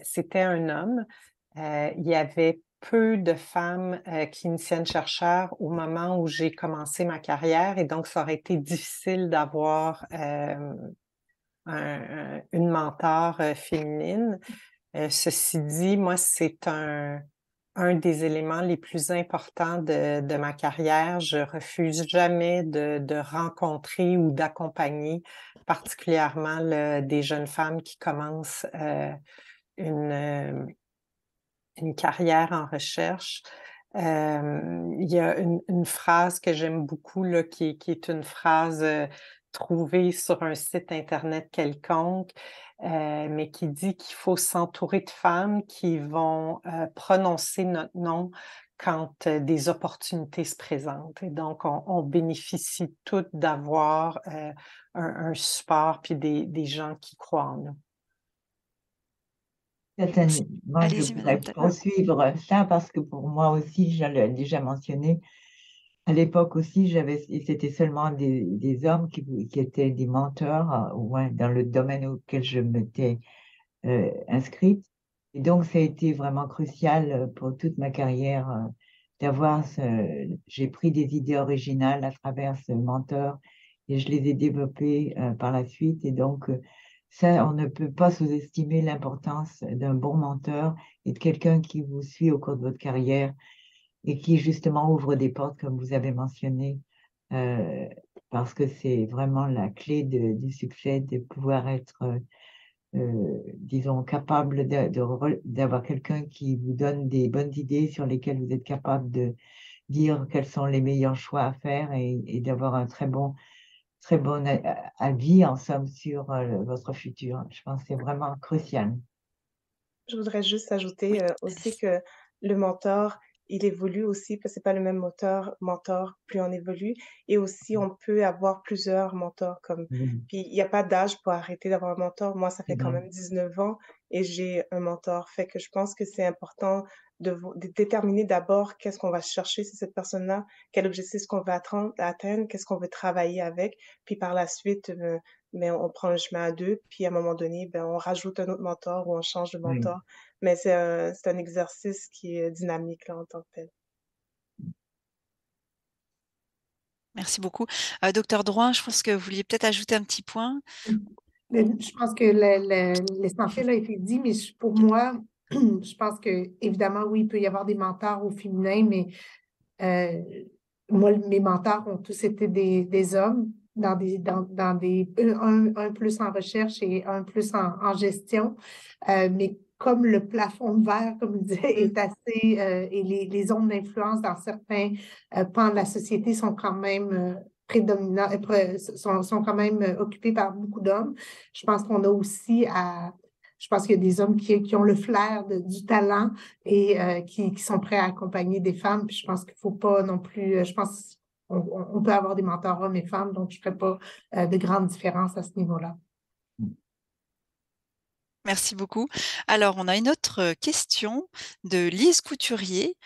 C'était un homme. Il y avait peu de femmes cliniciennes chercheurs au moment où j'ai commencé ma carrière et donc ça aurait été difficile d'avoir une mentor féminine. Ceci dit, moi, c'est un des éléments les plus importants de ma carrière. Je refuse jamais de rencontrer ou d'accompagner particulièrement des jeunes femmes qui commencent une une carrière en recherche. Il y a une phrase que j'aime beaucoup, là, qui est une phrase trouvée sur un site Internet quelconque, mais qui dit qu'il faut s'entourer de femmes qui vont prononcer notre nom quand des opportunités se présentent. Et donc, on bénéficie toutes d'avoir un support puis des gens qui croient en nous. Certainement, je Allez-y, pourrais Madame Taché. poursuivre ça parce que pour moi aussi, je l'ai déjà mentionné, à l'époque aussi, c'était seulement des hommes qui étaient des menteurs, au moins dans le domaine auquel je m'étais inscrite. Et donc, ça a été vraiment crucial pour toute ma carrière j'ai pris des idées originales à travers ce mentor et je les ai développées par la suite. Et donc, ça, on ne peut pas sous-estimer l'importance d'un bon mentor et de quelqu'un qui vous suit au cours de votre carrière et qui justement ouvre des portes, comme vous avez mentionné, parce que c'est vraiment la clé du succès de pouvoir être, disons, capable d'avoir quelqu'un qui vous donne des bonnes idées sur lesquelles vous êtes capable de dire quels sont les meilleurs choix à faire et d'avoir un très bon avis, en somme, sur votre futur. Je pense que c'est vraiment crucial. Je voudrais juste ajouter Oui, aussi allez-y. que le mentor, il évolue aussi, parce que c'est pas le même mentor, plus on évolue. Et aussi, on peut avoir plusieurs mentors. Oui, Puis, il n'y a pas d'âge pour arrêter d'avoir un mentor. Moi, ça c'est fait quand vrai. même 19 ans et j'ai un mentor. Fait que je pense que c'est important de déterminer d'abord qu'est-ce qu'on va chercher chez cette personne-là, quel objectif qu'on veut atteindre, qu'est-ce qu'on veut travailler avec. Puis par la suite, mais on prend le chemin à deux, puis à un moment donné, ben, on rajoute un autre mentor ou on change de Oui. mentor. Mais c'est un exercice qui est dynamique là, en tant que tel. Merci beaucoup. Docteur Drouin, je pense que vous vouliez peut-être ajouter un petit point. Je pense que l'essentiel a été dit, mais pour moi, je pense que évidemment, oui, il peut y avoir des mentors au féminin, mais euh, moi, mes mentors ont tous été des hommes un plus en recherche et un plus en gestion. Mais comme le plafond de verre, comme je disais, est assez, et les zones d'influence dans certains pans de la société sont quand même prédominants, sont quand même occupés par beaucoup d'hommes. Je pense qu'on a aussi je pense qu'il y a des hommes qui ont le flair du talent et qui sont prêts à accompagner des femmes. Puis je pense qu'il ne faut pas non plus, je pense qu'on peut avoir des mentors hommes et femmes, donc je ne ferai pas de grande différence à ce niveau-là. Merci beaucoup. Alors, on a une autre question de Lise Couturier.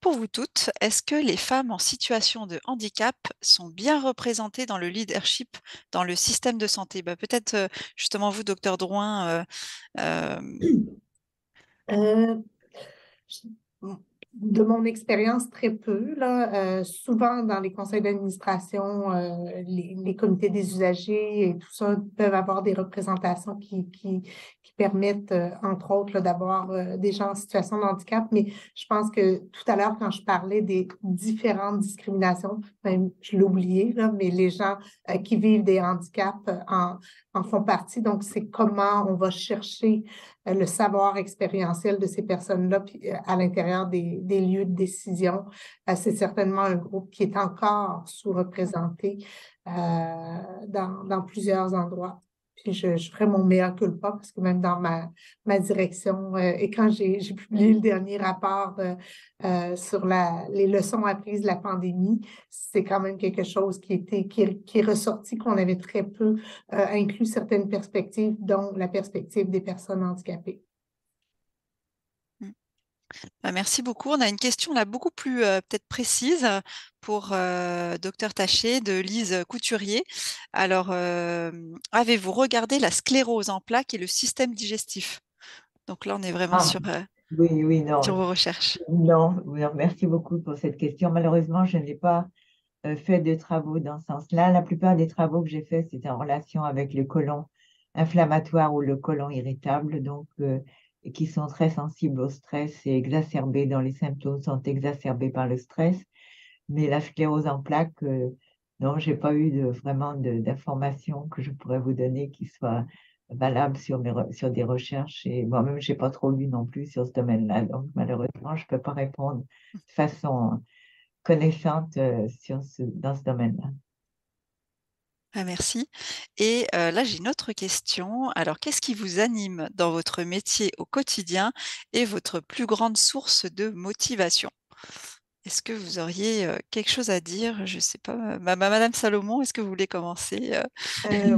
Pour vous toutes, est-ce que les femmes en situation de handicap sont bien représentées dans le leadership dans le système de santé? Peut-être justement vous, docteur Drouin. Euh, Euh, De mon expérience, très peu, là. Souvent, dans les conseils d'administration, les comités des usagers et tout ça peuvent avoir des représentations qui permettent, entre autres, là, d'avoir des gens en situation de handicap. Mais je pense que tout à l'heure, quand je parlais des différentes discriminations, même je l'ai oublié, là, mais les gens qui vivent des handicaps en font partie. Donc, c'est comment on va chercher le savoir expérientiel de ces personnes-là à l'intérieur des lieux de décision. C'est certainement un groupe qui est encore sous-représenté dans plusieurs endroits. Puis je ferai mon mea culpa parce que même dans ma direction, et quand j'ai publié le dernier rapport sur les leçons apprises de la pandémie, c'est quand même quelque chose qui est ressorti, qu'on avait très peu inclus certaines perspectives, dont la perspective des personnes handicapées. Merci beaucoup. On a une question là beaucoup plus peut-être précise pour docteur Taché de Lise Couturier. Alors, avez-vous regardé la sclérose en plaques et le système digestif? Donc là, on est vraiment Ah, oui, sur non. vos recherches. Non, merci beaucoup pour cette question. Malheureusement, je n'ai pas fait de travaux dans ce sens-là. La plupart des travaux que j'ai faits, c'était en relation avec le côlon inflammatoire ou le côlon irritable, donc qui sont très sensibles au stress et exacerbés, dont les symptômes sont exacerbés par le stress. Mais la sclérose en plaques, non, j'ai pas eu vraiment d'informations que je pourrais vous donner qui soient valable sur des recherches. Et moi-même, j'ai pas trop lu non plus sur ce domaine-là. Donc, malheureusement, je peux pas répondre de façon connaissante dans ce domaine-là. Ah, merci. Et là, j'ai une autre question. Alors, qu'est-ce qui vous anime dans votre métier au quotidien et votre plus grande source de motivation? Est-ce que vous auriez, quelque chose à dire? Je sais pas, madame Salomon, est-ce que vous voulez commencer,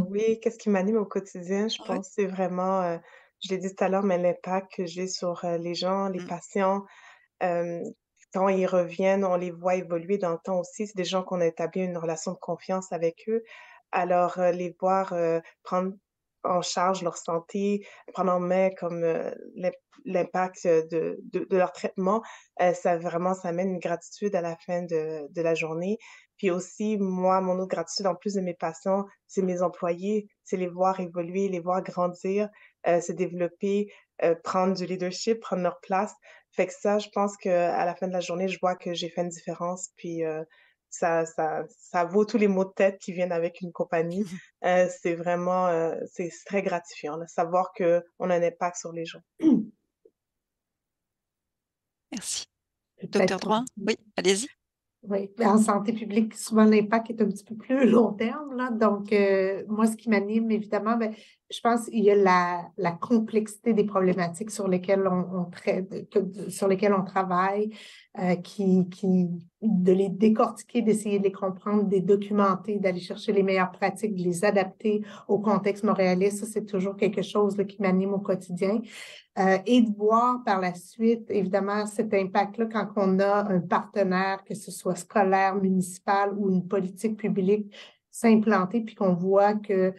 Oui, qu'est-ce qui m'anime au quotidien? Je Ouais. pense que c'est vraiment, je l'ai dit tout à l'heure, mais l'impact que j'ai sur, les gens, les Mmh. patients. Hem, Quand ils reviennent, on les voit évoluer dans le temps aussi. C'est des gens qu'on a établi une relation de confiance avec eux. Alors, les voir, prendre en charge leur santé, prendre en main comme, l'impact, de leur traitement, ça vraiment, ça amène une gratitude à la fin de la journée. Puis aussi, moi, mon autre gratitude, en plus de mes patients, c'est mes employés. C'est les voir évoluer, les voir grandir, se développer, prendre du leadership, prendre leur place. Fait que ça, je pense qu'à la fin de la journée, je vois que j'ai fait une différence, puis, ça vaut tous les maux de tête qui viennent avec une compagnie. C'est vraiment, c'est très gratifiant, de savoir qu'on a un impact sur les gens. Merci. Peut-être Docteur Drouin? Oui, allez-y. Oui, en santé publique, souvent l'impact est un petit peu plus long terme, là. Donc, moi, ce qui m'anime, évidemment, ben, je pense qu'il y a la complexité des problématiques sur lesquelles on traite, sur lesquelles on travaille, de les décortiquer, d'essayer de les comprendre, de les documenter, d'aller chercher les meilleures pratiques, de les adapter au contexte montréalais. Ça, c'est toujours quelque chose là, qui m'anime au quotidien. Et de voir par la suite, évidemment, cet impact-là quand on a un partenaire, que ce soit scolaire, municipal ou une politique publique, s'implanter, puis qu'on voit que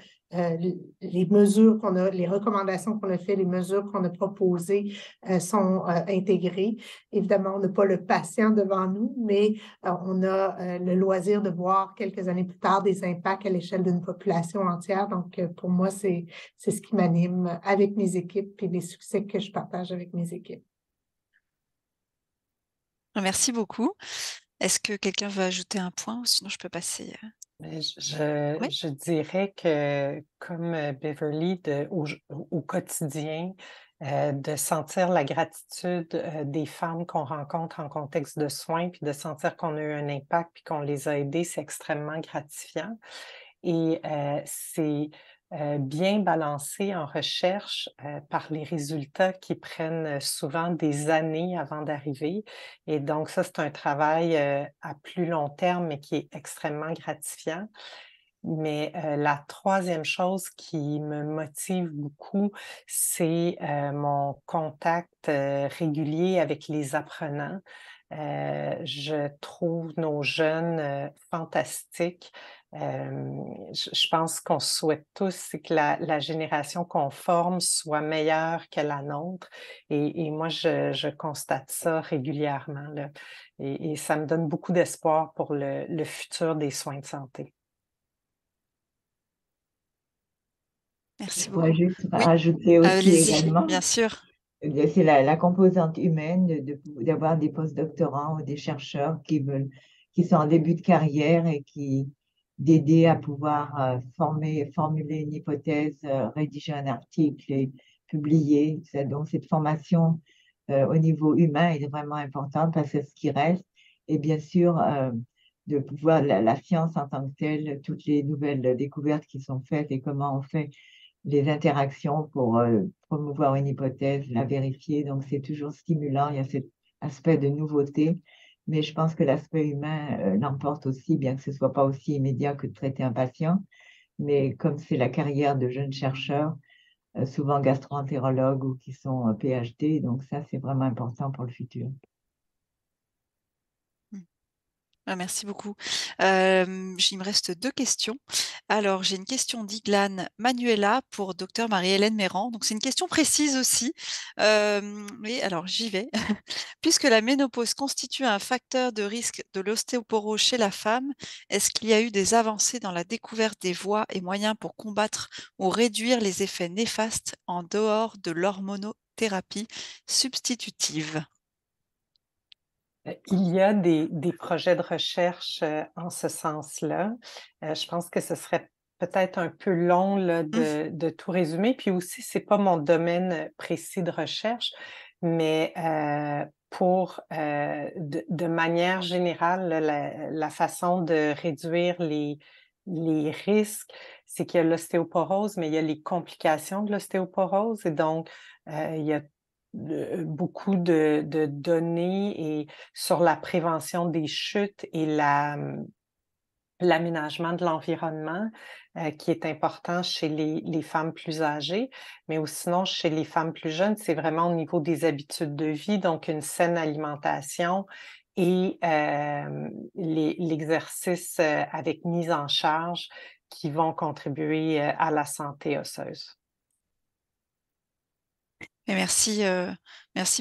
les mesures qu'on a, les recommandations qu'on a faites, les mesures qu'on a proposées sont intégrées. Évidemment, on n'a pas le patient devant nous, mais on a le loisir de voir quelques années plus tard des impacts à l'échelle d'une population entière. Donc, pour moi, c'est ce qui m'anime avec mes équipes et les succès que je partage avec mes équipes. Merci beaucoup. Est-ce que quelqu'un veut ajouter un point ou sinon je peux passer, Mais je Oui? je dirais que comme, Beverly au quotidien, de sentir la gratitude, des femmes qu'on rencontre en contexte de soins, puis de sentir qu'on a eu un impact, puis qu'on les a aidées, c'est extrêmement gratifiant et c'est, bien balancé en recherche, par les résultats qui prennent, souvent des années avant d'arriver et donc ça, c'est un travail, à plus long terme, mais qui est extrêmement gratifiant. Mais, la troisième chose qui me motive beaucoup, c'est, mon contact, régulier avec les apprenants. Je trouve nos jeunes, fantastiques. Je pense qu'on souhaite tous, c'est que la génération qu'on forme soit meilleure que la nôtre et moi je constate ça régulièrement là et ça me donne beaucoup d'espoir pour le futur des soins de santé. Merci Je pourrais beaucoup. juste Oui, rajouter aussi allez-y, également, bien sûr. eh bien, c'est la composante humaine d'avoir des postdoctorants ou des chercheurs qui sont en début de carrière et d'aider à pouvoir formuler une hypothèse, rédiger un article et publier. Donc, cette formation au niveau humain est vraiment importante parce que c'est ce qui reste. Et bien sûr, de pouvoir la science en tant que telle, toutes les nouvelles découvertes qui sont faites et comment on fait les interactions pour promouvoir une hypothèse, la vérifier. Donc, c'est toujours stimulant. Il y a cet aspect de nouveauté. Mais je pense que l'aspect humain l'emporte aussi, bien que ce soit pas aussi immédiat que de traiter un patient. Mais comme c'est la carrière de jeunes chercheurs, souvent gastro-entérologues ou qui sont PhD, donc ça, c'est vraiment important pour le futur. Ah, merci beaucoup. Il me reste 2 questions. Alors, j'ai une question d'Iglan Manuela pour docteur Marie-Hélène Méran. Donc, c'est une question précise aussi. Oui, alors j'y vais. Puisque la ménopause constitue un facteur de risque de l'ostéoporose chez la femme, est-ce qu'il y a eu des avancées dans la découverte des voies et moyens pour combattre ou réduire les effets néfastes en dehors de l'hormonothérapie substitutive? Il y a des projets de recherche, en ce sens-là. Je pense que ce serait peut-être un peu long là, Mmh. de tout résumer. Puis aussi, c'est pas mon domaine précis de recherche, mais de manière générale, là, la façon de réduire les risques, c'est qu'il y a l'ostéoporose, mais il y a les complications de l'ostéoporose. Et donc, il y a beaucoup de données et sur la prévention des chutes et l'aménagement de l'environnement qui est important chez les femmes plus âgées, mais ou sinon chez les femmes plus jeunes, c'est vraiment au niveau des habitudes de vie, donc une saine alimentation et l'exercice avec mise en charge qui vont contribuer à la santé osseuse. Et merci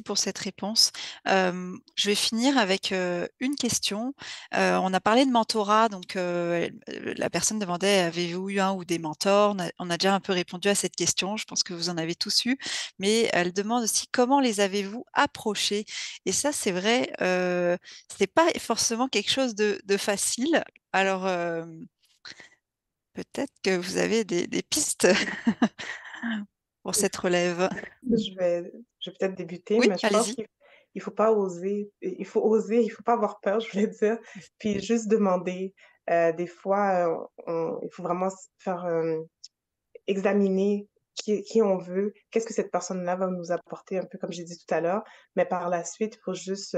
pour cette réponse. Je vais finir avec, une question. On a parlé de mentorat, donc la personne demandait: «Avez-vous eu un ou des mentors?» On a déjà un peu répondu à cette question, je pense que vous en avez tous eu, mais elle demande aussi: «Comment les avez-vous approchés?» Et ça, c'est vrai, c'est pas forcément quelque chose de facile. Alors, peut-être que vous avez des pistes pour cette relève? Je vais je vais peut-être débuter, Oui, mais je pense allez-y. qu'il faut pas oser, il faut oser, il faut pas avoir peur, je voulais dire, puis juste demander. Des fois, il faut vraiment faire, examiner qui on veut, qu'est-ce que cette personne-là va nous apporter, un peu comme j'ai dit tout à l'heure, mais par la suite, il faut juste,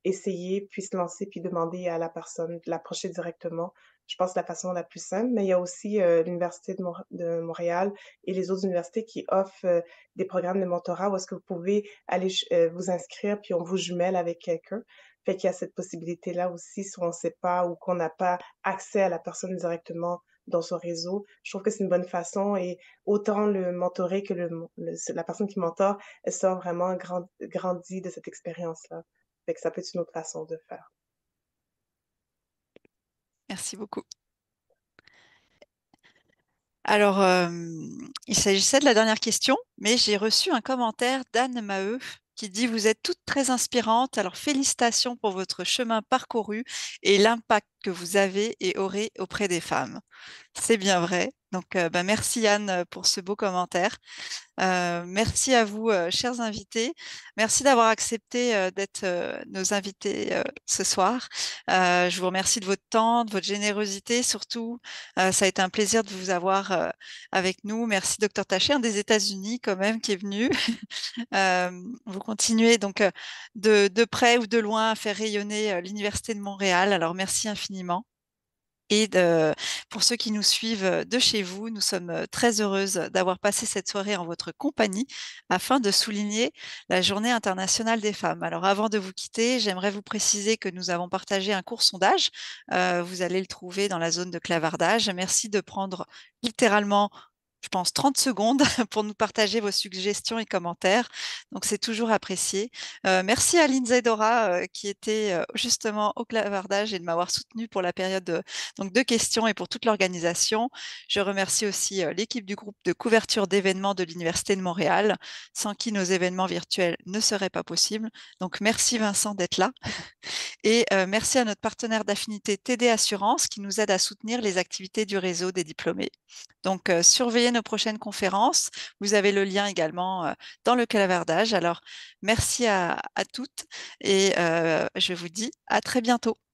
essayer, puis se lancer, puis demander à la personne, de l'approcher directement. Je pense que la façon la plus simple, mais il y a aussi, l'université de Montréal et les autres universités qui offrent, des programmes de mentorat où est-ce que vous pouvez aller vous inscrire, puis on vous jumelle avec quelqu'un. Fait qu'il y a cette possibilité-là aussi, si on ne sait pas ou qu'on n'a pas accès à la personne directement dans son réseau. Je trouve que c'est une bonne façon et autant le mentoré que la personne qui mentore, elle sort vraiment grandie de cette expérience-là. Fait que ça peut être une autre façon de faire. Merci beaucoup. Alors, il s'agissait de la dernière question, mais j'ai reçu un commentaire d'Anne Maheu qui dit: «Vous êtes toutes très inspirantes, alors félicitations pour votre chemin parcouru et l'impact que vous avez et aurez auprès des femmes». C'est bien vrai. Donc, bah, merci Anne, pour ce beau commentaire. Merci à vous, chers invités. Merci d'avoir accepté, d'être, nos invités, ce soir. Je vous remercie de votre temps, de votre générosité surtout. Ça a été un plaisir de vous avoir, avec nous. Merci docteur Taché, un des États-Unis quand même qui est venu. Vous continuez donc, de près ou de loin à faire rayonner, l'Université de Montréal. Alors merci infiniment. Et pour ceux qui nous suivent de chez vous, nous sommes très heureuses d'avoir passé cette soirée en votre compagnie afin de souligner la Journée internationale des femmes. Alors avant de vous quitter, j'aimerais vous préciser que nous avons partagé un court sondage. Vous allez le trouver dans la zone de clavardage. Merci de prendre littéralement, je pense, 30 secondes pour nous partager vos suggestions et commentaires. Donc c'est toujours apprécié. Merci à Lindsay Dora qui était justement au clavardage et de m'avoir soutenue pour la période donc de questions et pour toute l'organisation. Je remercie aussi l'équipe du groupe de couverture d'événements de l'Université de Montréal, sans qui nos événements virtuels ne seraient pas possibles. Donc merci Vincent d'être là. Et merci à notre partenaire d'affinité TD Assurance qui nous aide à soutenir les activités du réseau des diplômés. Donc surveillez nos prochaines conférences. Vous avez le lien également dans le clavardage. Alors merci à toutes et je vous dis à très bientôt.